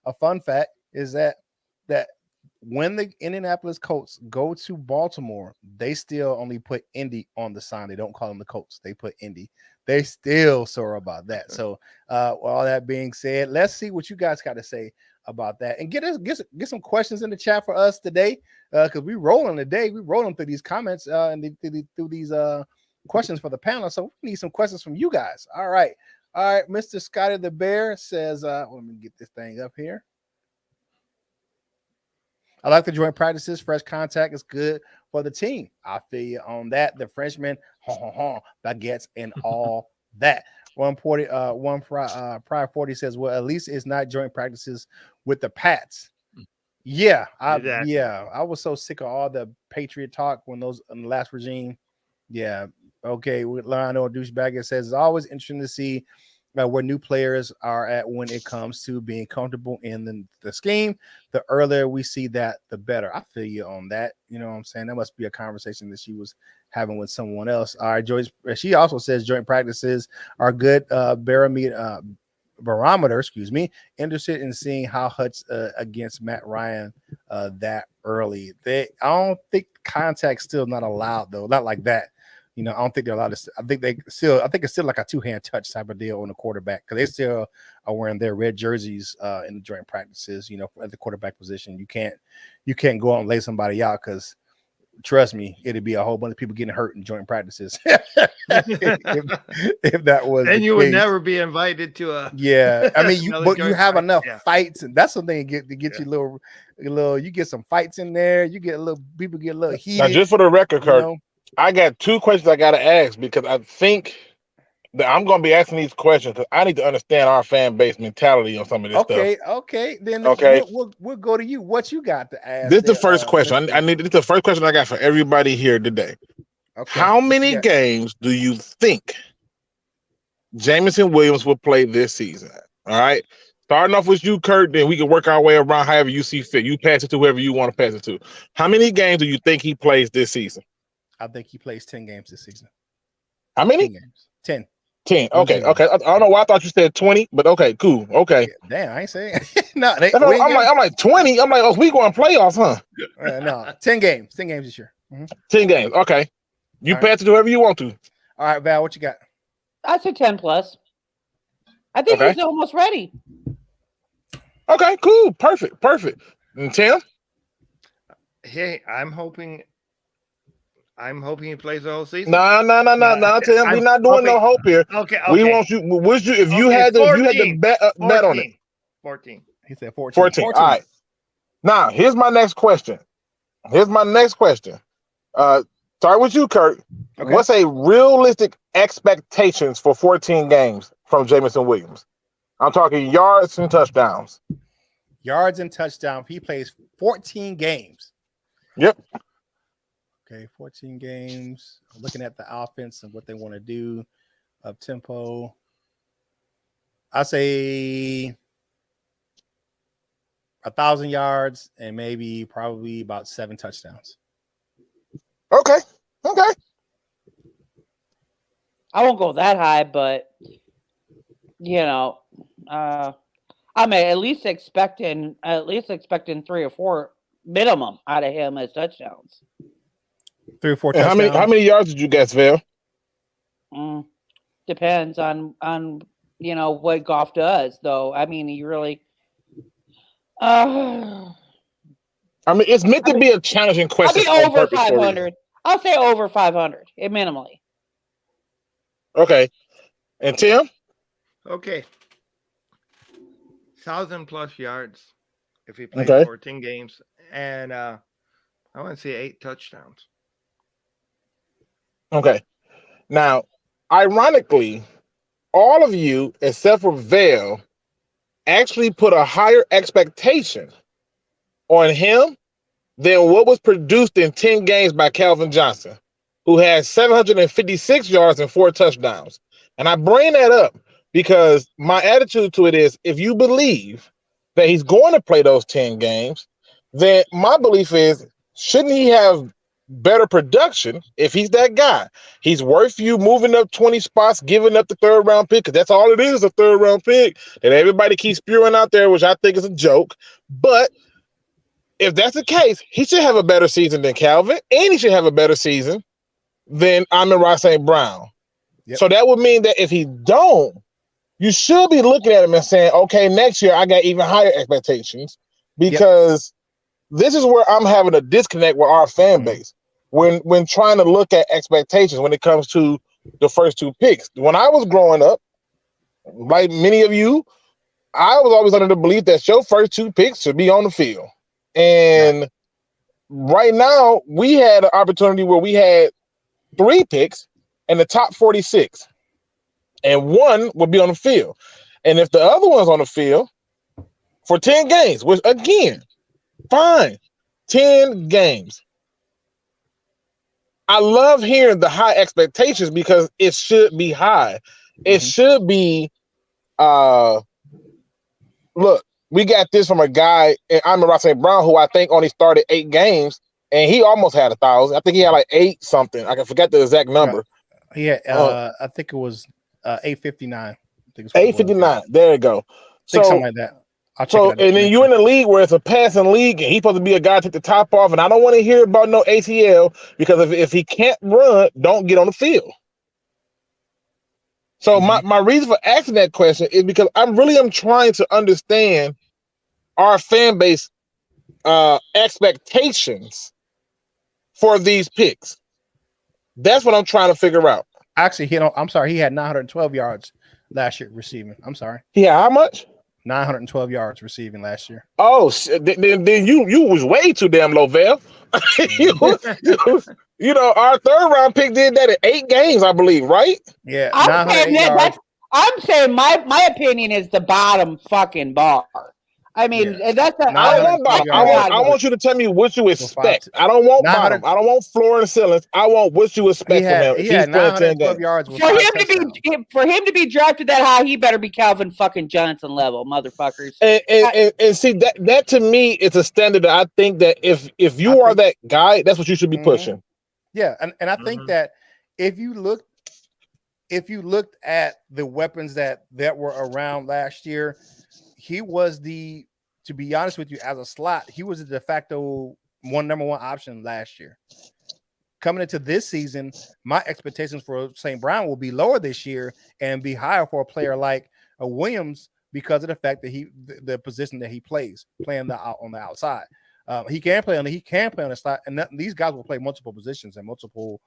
Speaker 1: a fun fact is that when the Indianapolis Colts go to Baltimore, they still only put Indy on the sign. They don't call them the Colts. They put Indy. They still sore about that. So, all that being said, let's see what you guys got to say about that, and get some questions in the chat for us today, because we rolling today. We rolling through these comments and through these questions for the panel. So we need some questions from you guys. All right, Mr. Scotty the Bear says, let me get this thing up here. I like the joint practices. Fresh contact is good for the team. I feel you on that. The Frenchman, baguettes, and all that. 140, Pride 40 says, well, at least it's not joint practices with the Pats. Yeah, I was so sick of all the Patriot talk when those in the last regime. Yeah, okay. Lionel Douchebag says it's always interesting to see where new players are at when it comes to being comfortable in the scheme. The earlier we see that, the better. I feel you on that. You know what I'm saying? That must be a conversation that she was having with someone else. All right, Joyce. She also says joint practices are good barometer. Interested in seeing how Hutch against Matt Ryan that early. I don't think contact's still not allowed though. Not like that. You know, I don't think they're allowed to. I think it's still like a two-hand touch type of deal on the quarterback, because they still are wearing their red jerseys in the joint practices. You know, at the quarterback position, you can't go out and lay somebody out, because trust me, it'd be a whole bunch of people getting hurt in joint practices. if that was,
Speaker 3: then you would never be invited to a.
Speaker 1: Yeah, I mean, you have enough fights, and that's something to get you a little. You get some fights in there. You get people get a little heated.
Speaker 4: Now, just for the record, Curt, I got two questions I got to ask, because I think that I'm going to be asking these questions because I need to understand our fan base mentality on some of this stuff.
Speaker 1: Okay. Then we'll go to you. What you got to ask?
Speaker 4: This is the first question. This is the first question I got for everybody here today. Okay. How many games do you think Jameson Williams will play this season? All right. Starting off with you, Curt, then we can work our way around however you see fit. You pass it to whoever you want to pass it to. How many games do you think he plays this season?
Speaker 1: I think he plays 10 games this season.
Speaker 4: How many?
Speaker 1: 10 games. 10.
Speaker 4: 10. Okay. I don't know why I thought you said 20, but okay, cool. Okay.
Speaker 1: Yeah, damn, I ain't saying. No,
Speaker 4: I'm like 20. I'm like, oh, we going playoffs, huh?
Speaker 1: No, 10 games. 10 games this year.
Speaker 4: 10 games. Okay. You pass it to whoever you want to.
Speaker 1: All right, Val, what you got?
Speaker 2: I say 10 plus. I think he's almost ready.
Speaker 4: Okay, cool. Perfect. And Tim?
Speaker 3: Hey, I'm hoping he plays the whole season.
Speaker 4: No, Tim. We're not doing no hope here.
Speaker 3: Okay.
Speaker 4: We want you. If you had to bet on it.
Speaker 3: 14.
Speaker 1: He said 14.
Speaker 4: 14. All right. Now, here's my next question. Start with you, Curt. Okay. What's a realistic expectations for 14 games from Jameson Williams? I'm talking yards and touchdowns.
Speaker 1: Yards and touchdowns. He plays 14 games.
Speaker 4: Yep.
Speaker 1: Okay, 14 games. I'm looking at the offense and what they want to do. Up tempo. I say 1,000 yards and probably about 7 touchdowns.
Speaker 4: Okay.
Speaker 2: I won't go that high, but I'm at least expecting 3 or 4 minimum out of him as touchdowns.
Speaker 1: 3 or 4 touchdowns.
Speaker 4: How many yards did you guess, Val?
Speaker 2: Depends on what Goff does, though. I mean, he really.
Speaker 4: It's meant to be a challenging question.
Speaker 2: I'll be over 500. I'll say over 500, minimally.
Speaker 4: Okay, and Tim.
Speaker 3: Okay. 1,000 plus yards if he plays 14 games, and I want to see 8 touchdowns.
Speaker 4: Okay. Now, ironically, all of you, except for Vale, actually put a higher expectation on him than what was produced in 10 games by Calvin Johnson, who had 756 yards and 4 touchdowns. And I bring that up because my attitude to it is, if you believe that he's going to play those 10 games, then my belief is, shouldn't he have better production if he's that guy? He's worth you moving up 20 spots, giving up the 3rd round pick, because that's all it is, a 3rd round pick that everybody keeps spewing out there, which I think is a joke. But if that's the case, he should have a better season than Calvin, and he should have a better season than Amon-Ra St. Brown.
Speaker 1: Yep.
Speaker 4: So that would mean that if he don't, you should be looking at him and saying, okay, next year I got even higher expectations, because this is where I'm having a disconnect with our fan base when trying to look at expectations when it comes to the first two picks. When I was growing up, like many of you, I was always under the belief that your first two picks should be on the field. And right now, we had an opportunity where we had 3 picks in the top 46, and 1 would be on the field. And if the other one's on the field for 10 games, which again, fine, 10 games. I love hearing the high expectations because it should be high. It should be, look, we got this from a guy, and I'm St. Brown, who I think only started 8 games, and he almost had 1,000. I think he had like 8 something. I can forget the exact number.
Speaker 1: Yeah, I think it was 859.
Speaker 4: 859. There you go.
Speaker 1: So something like that.
Speaker 4: So and then you're in a league where it's a passing league, and he's supposed to be a guy to take the top off. And I don't want to hear about no ATL, because if he can't run, don't get on the field. So my reason for asking that question is because I'm trying to understand our fan base expectations for these picks. That's what I'm trying to figure out.
Speaker 1: Actually, I'm sorry, he had 912 yards last year receiving. I'm sorry.
Speaker 4: Yeah, how much?
Speaker 1: 912 yards receiving last year.
Speaker 4: Oh, then you was way too damn low, Val. You know, our 3rd round pick did that in 8 games, I believe, right?
Speaker 1: Yeah,
Speaker 2: I'm saying my opinion is the bottom fucking bar. I mean, that's a,
Speaker 4: I don't want bottom. I want you to tell me what you expect. I don't want bottom. I don't want floor and ceilings. I want what you expect from him.
Speaker 1: He had 912 yards.
Speaker 2: For him to be drafted that high, he better be Calvin fucking Johnson level, motherfuckers.
Speaker 4: And see that to me, it's a standard that I think that if you are that guy, that's what you should be pushing.
Speaker 1: Yeah, and I think that if you looked at the weapons that were around last year, he was to be honest with you, as a slot, he was a de facto number one option last year. Coming into this season, my expectations for St. Brown will be lower this year and be higher for a player like a Williams because of the fact that the position that he plays, playing on the outside. He can play on the slot, and these guys will play multiple positions and multiple,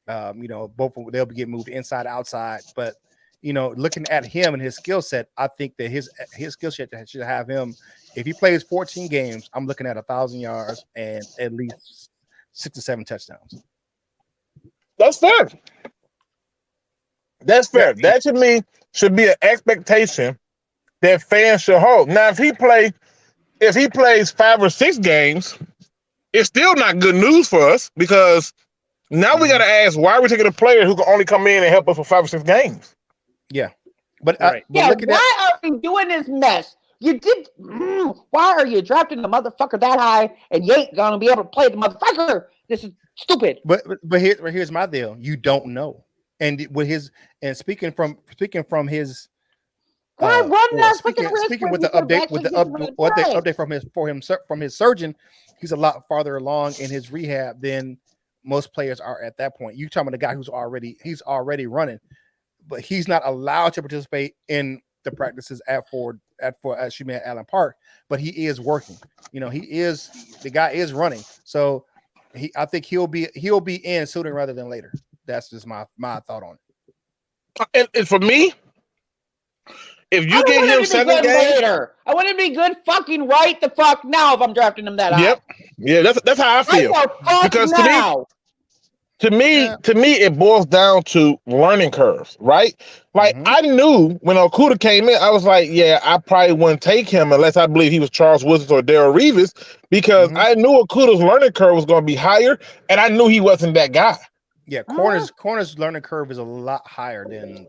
Speaker 1: both they'll be getting moved inside, outside. But looking at him and his skill set, I think that his skill set should have him. If he plays 14 games, I'm looking at 1,000 yards and at least 6 to 7 touchdowns.
Speaker 4: That's fair. That's fair. That to me should be an expectation that fans should hold. Now, if he plays 5 or 6 games, it's still not good news for us, because now we got to ask, why are we taking a player who can only come in and help us for 5 or 6 games?
Speaker 1: Yeah. But
Speaker 2: why are we doing this mess? Why are you drafting the motherfucker that high and you ain't gonna be able to play the motherfucker? This is stupid.
Speaker 1: But here's my deal. You don't know. And with speaking from his
Speaker 2: why run that fucking risk?
Speaker 1: Speaking with the update from his surgeon, he's a lot farther along in his rehab than most players are at that point. You talking about a guy who's already running, but he's not allowed to participate in the practices at Allen Park, but he is working. The guy is running. So I think he'll be in sooner rather than later. That's just my thought on
Speaker 4: it. And for me, if you get him 7 games later,
Speaker 2: I want him to be good fucking right the fuck now if I'm drafting him that high.
Speaker 4: Yep. Yeah, that's how I feel. Because to me, it boils down to learning curves, right? Like I knew when Okudah came in, I was like, yeah, I probably wouldn't take him unless I believe he was Charles Woodson or Darrell Reeves, because I knew Okudah's learning curve was going to be higher, and I knew he wasn't that guy.
Speaker 1: Yeah, corner's learning curve is a lot higher than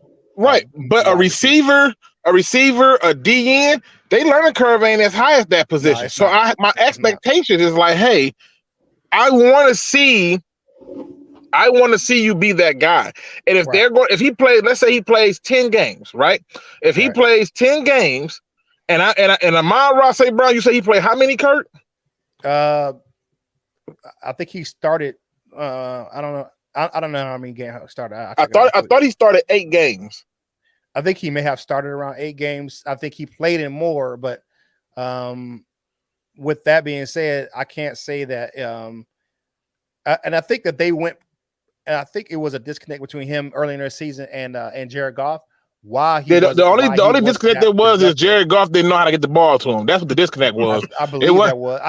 Speaker 4: but a receiver, a DN, they learning curve ain't as high as that position. No, so my expectation is like, hey, I want to see you be that guy. And if he plays, let's say he plays 10 games, right? If he plays 10 games, and Amon St. Brown, you say he played how many, Curt?
Speaker 1: I think he started. I don't know. I don't know how many games started.
Speaker 4: I thought he started 8 games.
Speaker 1: I think he may have started around 8 games. I think he played in more, but with that being said, I can't say that. And I think that they went, and I think it was a disconnect between him early in their season and Jared Goff. Why he
Speaker 4: the only disconnect there was is Jared Goff didn't know how to get the ball to him. That's what the disconnect was.
Speaker 1: I believe that was.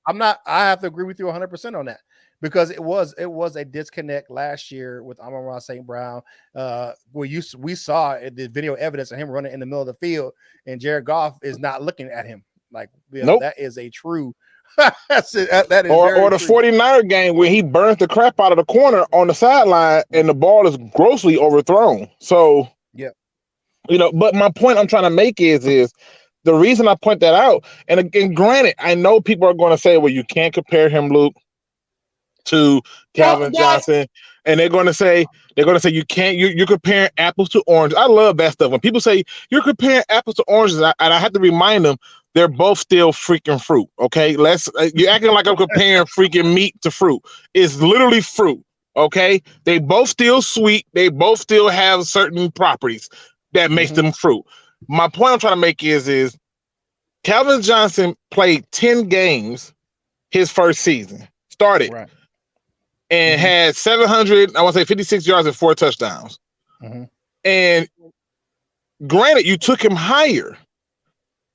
Speaker 1: I'm not. I have to agree with you 100% on that, because it was a disconnect last year with Amon-Ra St. Brown, where we saw the video evidence of him running in the middle of the field, and Jared Goff is not looking at him. Like, nope. That is a true. That is or the 49er game where he burns the crap out of the corner on the sideline and the ball is grossly overthrown. So yeah, but my point I'm trying to make is the reason I point that out, and again, granted, I know people are going to say, well, you can't compare him, Luke, to Calvin Johnson, and they're going to say you can't. You're comparing apples to oranges. I love that stuff when people say you're comparing apples to oranges, and I have to remind them. They're both still freaking fruit. Okay, you're acting like I'm comparing freaking meat to fruit. It's literally fruit. Okay, they both still sweet. They both still have certain properties that makes them fruit. My point I'm trying to make is Calvin Johnson played 10 games his first season, started, right, and had 56 yards and 4 touchdowns. And granted, you took him higher.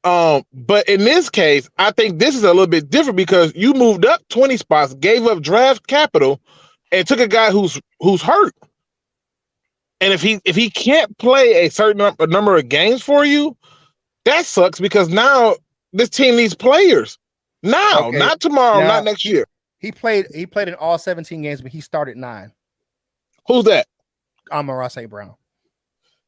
Speaker 1: But in this case, I think this is a little bit different because you moved up 20 spots, gave up draft capital, and took a guy who's hurt. And if he can't play a certain number of games for you, that sucks because now this team needs players. Now, not tomorrow, not next year. He played in all 17 games, but he started 9.
Speaker 4: Who's that?
Speaker 1: Amon-Ra St. Brown.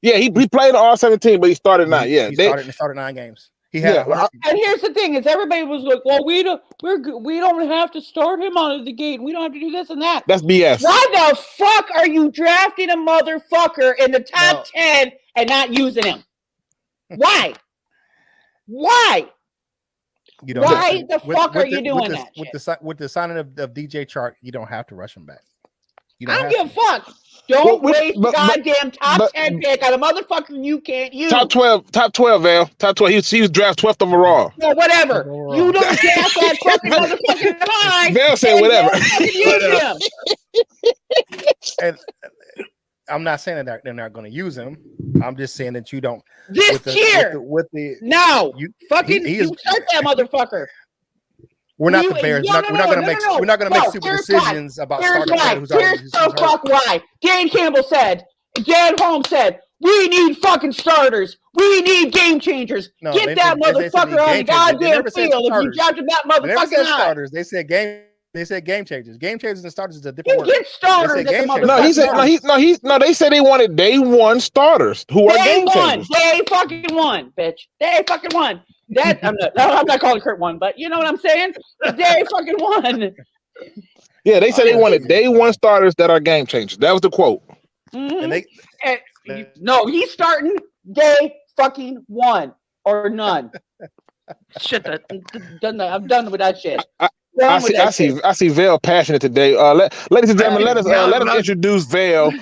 Speaker 4: Yeah, he played in all 17, but he started 9. Yeah,
Speaker 1: he started 9 games. He had
Speaker 2: and here's the thing: is everybody was like, "Well, we don't have to start him out of the gate. We don't have to do this and that."
Speaker 4: That's BS.
Speaker 2: Why the fuck are you drafting a motherfucker in the top 10 and not using him? Why? Why? Why the fuck are you doing that?
Speaker 1: With the signing of DJ Chark, you don't have to rush him back.
Speaker 2: I don't give a fuck. Don't waste goddamn top 10 pick on a motherfucker you can't use.
Speaker 4: Top 12, Val. Top 12. He was drafted 12th overall.
Speaker 2: Yeah, whatever. You don't draft that fucking motherfucker high.
Speaker 4: Val said whatever.
Speaker 1: And I'm not saying that they're not going to use him. I'm just saying that you don't.
Speaker 2: You start that motherfucker.
Speaker 1: We're not the Bears. We're not going to make stupid decisions about starting.
Speaker 2: Here's the fuck why. Dan Campbell said, Dan Holmes said, we need fucking starters. We need game changers. Get that motherfucker on the goddamn field. If you drafted that motherfucker
Speaker 1: starters, they said game. They said game changers. Game changers and starters is a different word.
Speaker 2: Get starters.
Speaker 4: They said they wanted day 1 starters who are game changers.
Speaker 2: Day fucking 1, bitch. Day fucking 1. That I'm not calling Curt one, but you know what I'm saying? Day fucking 1.
Speaker 4: Yeah, they said they wanted day 1 starters that are game changers. That was the quote.
Speaker 2: And he's starting day fucking 1 or none. Shit, I'm done with that shit.
Speaker 4: I see Val passionate today. Ladies and gentlemen, let us introduce Val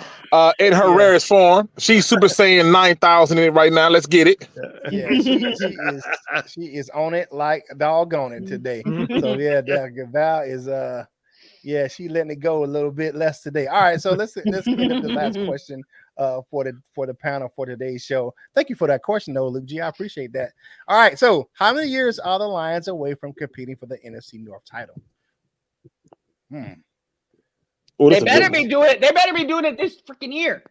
Speaker 4: in her rarest form. She's Super Saiyan 9,000 in it right now. Let's get it.
Speaker 1: Yeah, she is on it like doggone it today. So yeah, Val is she letting it go a little bit less today. All right, so let's get into the last question for the panel for today's show. Thank you for that question, though, Luke G. I appreciate that. All right, so how many years are the Lions away from competing for the NFC North title?
Speaker 2: They better be doing it. They better be doing it this freaking year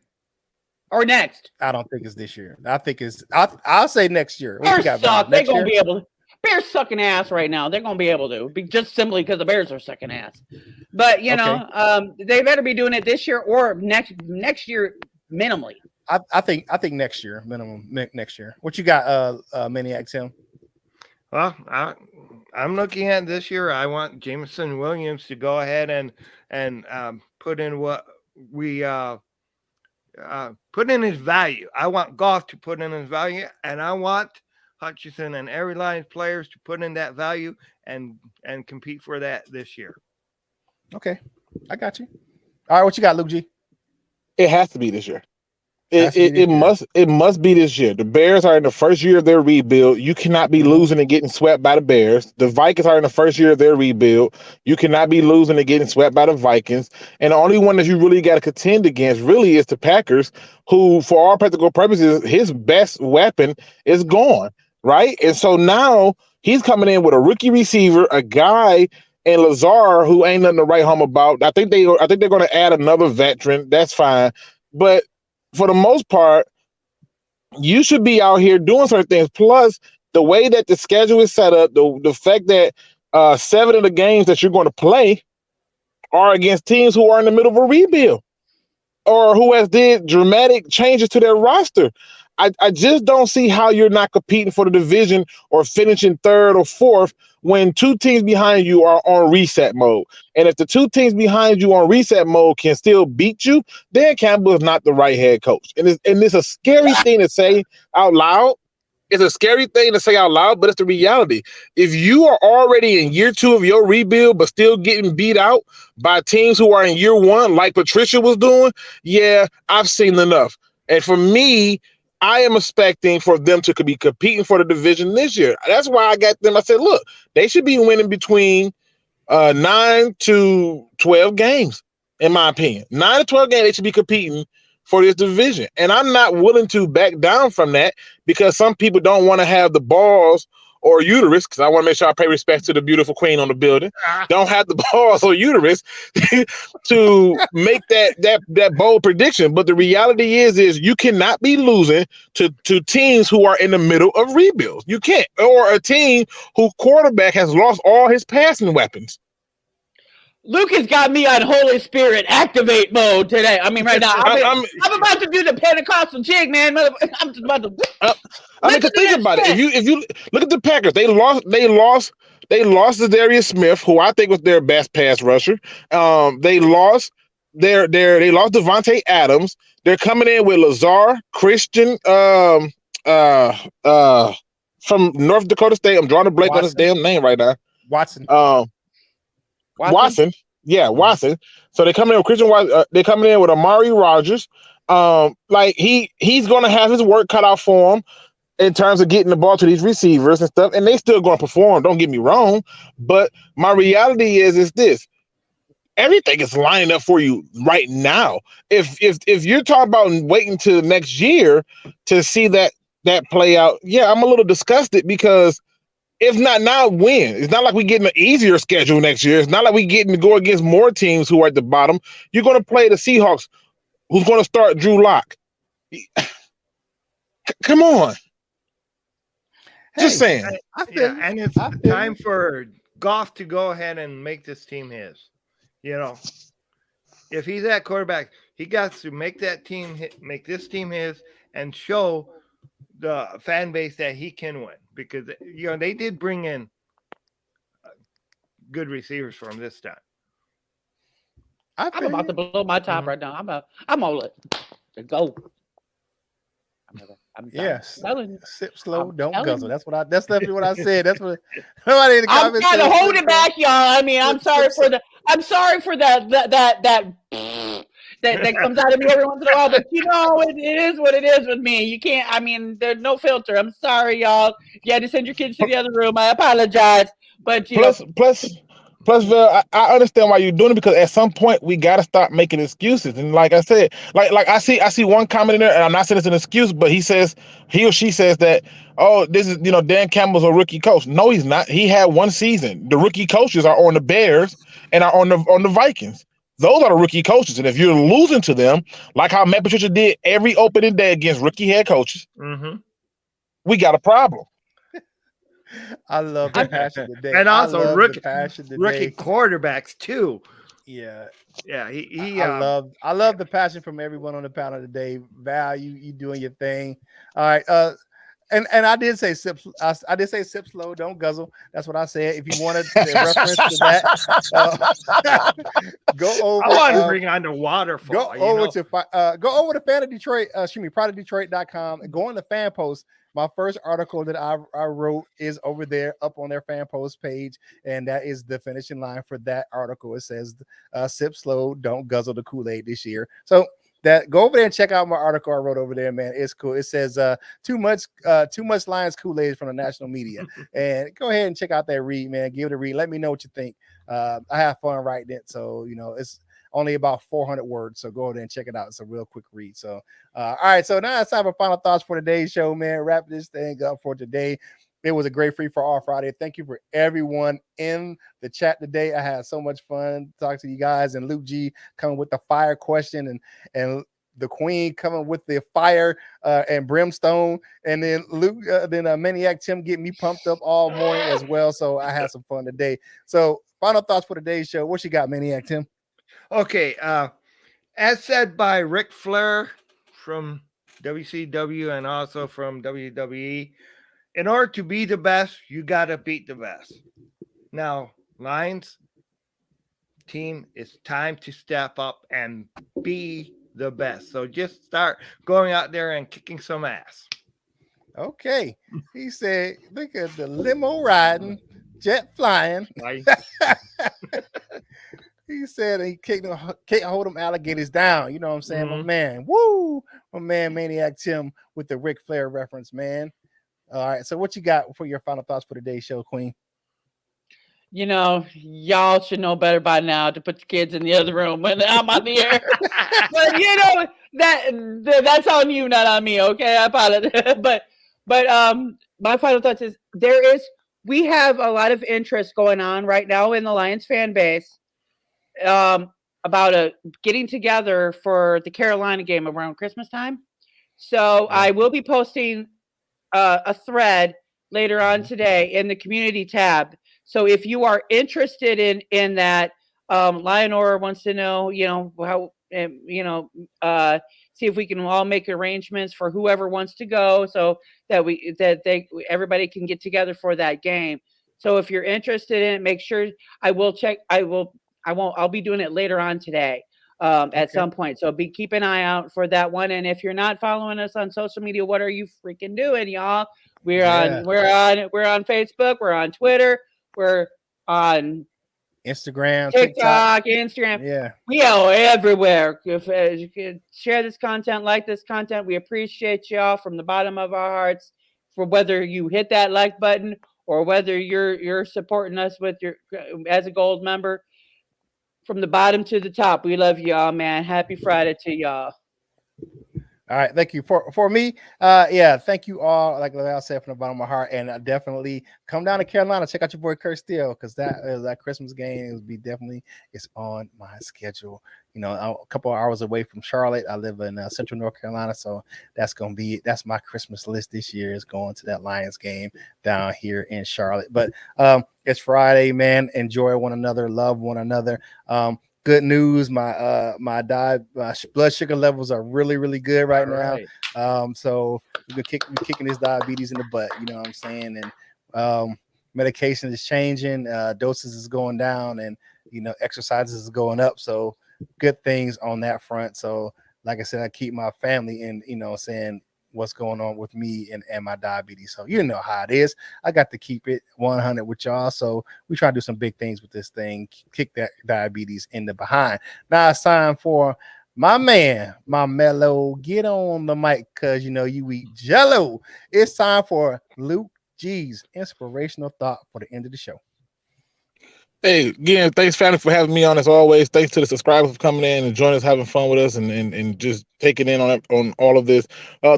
Speaker 2: or next.
Speaker 1: I don't think it's this year. I think it's. I'll say next year.
Speaker 2: Bears suck. They're gonna be able to. Bears sucking ass right now. They're gonna be able to just simply because the Bears are sucking ass. But they better be doing it this year or next year minimally.
Speaker 1: I think next year minimum. Next year. What you got, Maniac Tim?
Speaker 3: Well, I'm looking at this year. I want Jameson Williams to go ahead and put in what we put in his value. I want Goff to put in his value, and I want Hutchinson and every Lions players to put in that value and compete for that this year.
Speaker 1: Okay, I got you. All right, what you got, Luke G?
Speaker 4: It has to be this year. It must be this year. The Bears are in the first year of their rebuild. You cannot be losing and getting swept by the Bears. The Vikings are in the first year of their rebuild. You cannot be losing and getting swept by the Vikings. And the only one that you really got to contend against really is the Packers, who, for all practical purposes, his best weapon is gone, right? And so now he's coming in with a rookie receiver, a guy and Lazar who ain't nothing to write home about. I think they're going to add another veteran. That's fine, but for the most part, you should be out here doing certain things. Plus, the way that the schedule is set up, the fact that 7 of the games that you're going to play are against teams who are in the middle of a rebuild or who has did dramatic changes to their roster. I just don't see how you're not competing for the division or finishing 3rd or 4th when 2 teams behind you are on reset mode. And if the 2 teams behind you on reset mode can still beat you, Dan Campbell is not the right head coach. And it's a scary thing to say out loud. It's a scary thing to say out loud, but it's the reality. If you are already in year 2 of your rebuild, but still getting beat out by teams who are in year 1, like Patricia was doing, yeah, I've seen enough. And for me, I am expecting for them to be competing for the division this year. That's why I got them. I said, look, they should be winning between 9 to 12 games, in my opinion. 9 to 12 games, they should be competing for this division. And I'm not willing to back down from that because some people don't want to have the balls or uterus, because I want to make sure I pay respect to the beautiful queen on the building, don't have the balls or uterus to make that bold prediction. But the reality is you cannot be losing to teams who are in the middle of rebuilds. You can't. Or a team whose quarterback has lost all his passing weapons.
Speaker 2: Luke has got me on Holy Spirit activate mode today. I mean, right now, I'm about to do the Pentecostal jig, man. I'm just about to.
Speaker 4: Think about it. If you look at the Packers, they lost to Darius Smith, who I think was their best pass rusher. They lost Devontae Adams. They're coming in with Lazar, Christian, from North Dakota State. I'm drawing a blank on his damn name right now.
Speaker 1: Watson.
Speaker 4: Watson. Yeah, Watson. So they're coming in with Christian. They're coming in with Amari Rogers. He's going to have his work cut out for him in terms of getting the ball to these receivers and stuff, and they still going to perform. Don't get me wrong, but my reality is this: everything is lining up for you right now. If you're talking about waiting till next year to see that play out, yeah, I'm a little disgusted because. If not now, when? It's not like we're getting an easier schedule next year. It's not like we're getting to go against more teams who are at the bottom. You're going to play the Seahawks, who's going to start Drew Lock. Come on. Just saying.
Speaker 3: And it's time for Goff to go ahead and make this team his. You know, if he's that quarterback, he got to make that team make this team his and show the fan base that he can win. Because, you know, they did bring in good receivers for him this time.
Speaker 2: I'm about to blow my top right now. I'm all to go.
Speaker 1: Yes. Sip slow, don't guzzle. That's definitely what I said. That's what nobody in the
Speaker 2: comments. I'm trying to hold it back, y'all. I mean, I'm sorry for that that comes out of me every once in a while, but you know, it is what it is with me. You can't, I mean, there's no filter. I'm sorry, y'all. You had to send your kids to the other room. I apologize. But
Speaker 4: plus, Vel, I understand why you're doing it because at some point we gotta stop making excuses. And like I said, like I see one comment in there, and I'm not saying it's an excuse, but he or she says that, oh, this is, you know, Dan Campbell's a rookie coach. No, he's not. He had one season. The rookie coaches are on the Bears and are on the Vikings. Those are the rookie coaches. And if you're losing to them, like how Matt Patricia did every opening day against rookie head coaches, we got a problem.
Speaker 1: I love the passion today.
Speaker 3: And also rookie quarterbacks too.
Speaker 1: Yeah.
Speaker 3: He
Speaker 1: I love the passion from everyone on the panel today. Val, you doing your thing. All right. And I did say sip. I did say sip slow, don't guzzle. That's what I said. If you wanted a reference to that, go over.
Speaker 3: I want to bring on the waterfall.
Speaker 1: Go over to Fan of Detroit. Pride of Detroit.com and go on the fan post. my first article that I wrote is over there up on their fan post page, and that is the finishing line for that article. It says, "Sip slow, don't guzzle the Kool-Aid this year." So that go over there and check out my article I wrote over there, man. It's cool. It says too much Lions Kool-Aid from the national media. And go ahead and check out that read, man. Give it a read. Let me know what you think. I have fun writing it, so it's only about 400 words. So go ahead and check it out. It's a real quick read. So all right, so now it's time for final thoughts for today's show, man. Wrap this thing up for today. It was a great Free for All Friday. Thank you for everyone in the chat today. I had so much fun talking to you guys, and Luke G coming with the fire question, and the Queen coming with the fire and brimstone, and then Luke, Maniac Tim getting me pumped up all morning as well. So I had some fun today. So final thoughts for today's show. What you got, Maniac Tim?
Speaker 3: Okay, as said by Ric Flair from WCW and also from WWE. In order to be the best, you got to beat the best. Now, Lions team, it's time to step up and be the best. So just start going out there and kicking some ass.
Speaker 1: Okay. He said, look at the limo riding, jet flying. He said he can't hold them alligators down. You know what I'm saying? My man. Woo! My man, Maniac Tim with the Ric Flair reference, man. All right, so what you got for your final thoughts for today's show, Queen?
Speaker 2: Y'all should know better by now to put the kids in the other room when I'm on the air. But that's on you, not on me. Okay, I apologize. But my final thoughts is we have a lot of interest going on right now in the Lions fan base about getting together for the Carolina game around Christmas time. So I will be posting a thread later on today in the community tab. So if you are interested in that, Lionor wants to know, how, see if we can all make arrangements for whoever wants to go, so that everybody can get together for that game. So if you're interested in it, make sure I'll be doing it later on today. At some point. So keep an eye out for that one. And if you're not following us on social media, what are you freaking doing, y'all? We're on Facebook, we're on Twitter, we're on
Speaker 1: Instagram,
Speaker 2: TikTok, Instagram.
Speaker 1: Yeah.
Speaker 2: We are everywhere. If you can share this content, like this content, we appreciate y'all from the bottom of our hearts, for whether you hit that like button or whether you're supporting us as a gold member. From the bottom to the top, we love y'all, man. Happy Friday to y'all.
Speaker 1: All right, thank you for me. Thank you all. Like I said, from the bottom of my heart, and definitely come down to Carolina. Check out your boy Curt Steele, because that Christmas game it's on my schedule. A couple of hours away from Charlotte. I live in Central North Carolina, so that's my Christmas list this year, is going to that Lions game down here in Charlotte. But it's Friday, man. Enjoy one another, love one another. Good news, my blood sugar levels are really, really good right now. So we're kicking this diabetes in the butt. You know what I'm saying? And medication is changing, doses is going down, and exercises is going up. So good things on that front. So like I said, I keep my family in, saying what's going on with me and my diabetes. So you know how it is. I got to keep it 100 with y'all. So we try to do some big things with this thing, kick that diabetes in the behind. Now it's time for my man, my mellow, get on the mic, because you eat jello. It's time for Luke G's inspirational thought for the end of the show.
Speaker 4: Hey, again, thanks, Fanatics, for having me on as always. Thanks to the subscribers for coming in and joining us, having fun with us, and just taking in on all of this.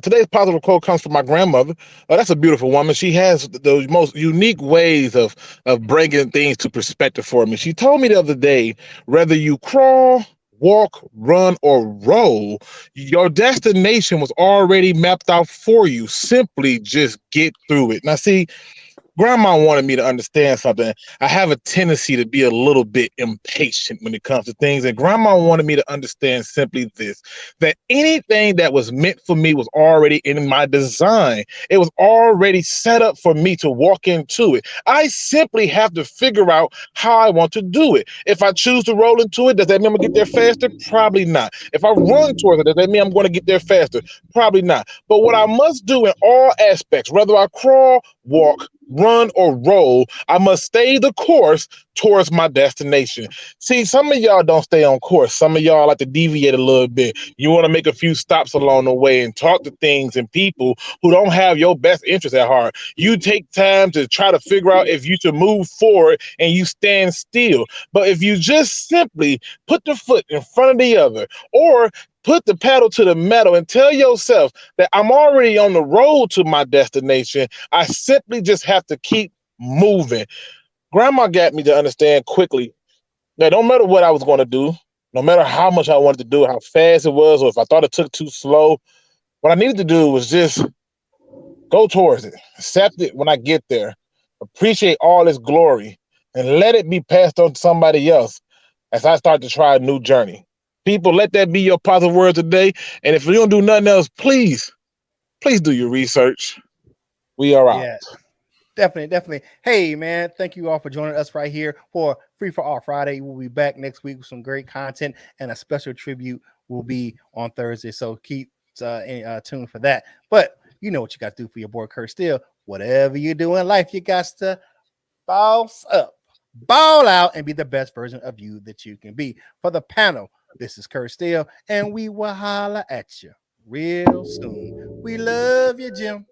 Speaker 4: Today's positive quote comes from my grandmother. That's a beautiful woman. She has the most unique ways of bringing things to perspective for me. She told me the other day, whether you crawl, walk, run, or roll, your destination was already mapped out for you. Simply just get through it. Now, see, Grandma wanted me to understand something. I have a tendency to be a little bit impatient when it comes to things. And Grandma wanted me to understand simply this, that anything that was meant for me was already in my design. It was already set up for me to walk into it. I simply have to figure out how I want to do it. If I choose to roll into it, does that mean I'm going to get there faster? Probably not. If I run towards it, does that mean I'm going to get there faster? Probably not. But what I must do in all aspects, whether I crawl, walk, run, or roll, I must stay the course towards my destination. See, some of y'all don't stay on course. Some of y'all like to deviate a little bit. You want to make a few stops along the way and talk to things and people who don't have your best interest at heart. You take time to try to figure out if you should move forward and you stand still. But if you just simply put the foot in front of the other, or put the pedal to the metal and tell yourself that I'm already on the road to my destination, I simply just have to keep moving. Grandma got me to understand quickly that no matter what I was going to do, no matter how much I wanted to do, how fast it was, or if I thought it took too slow, what I needed to do was just go towards it, accept it when I get there, appreciate all its glory, and let it be passed on to somebody else as I start to try a new journey. People, let that be your positive word today. And if you don't do nothing else, please do your research. We are out.
Speaker 1: Yeah, definitely. Hey, man, thank you all for joining us right here for Free for All Friday. We'll be back next week with some great content, and a special tribute will be on Thursday. So keep tuned for that. But you know what you got to do for your boy Curt Steele. Whatever you do in life, you got to boss up, ball out, and be the best version of you that you can be. For the panel, this is Curt Steele, and we will holler at you real soon. We love you, Jim.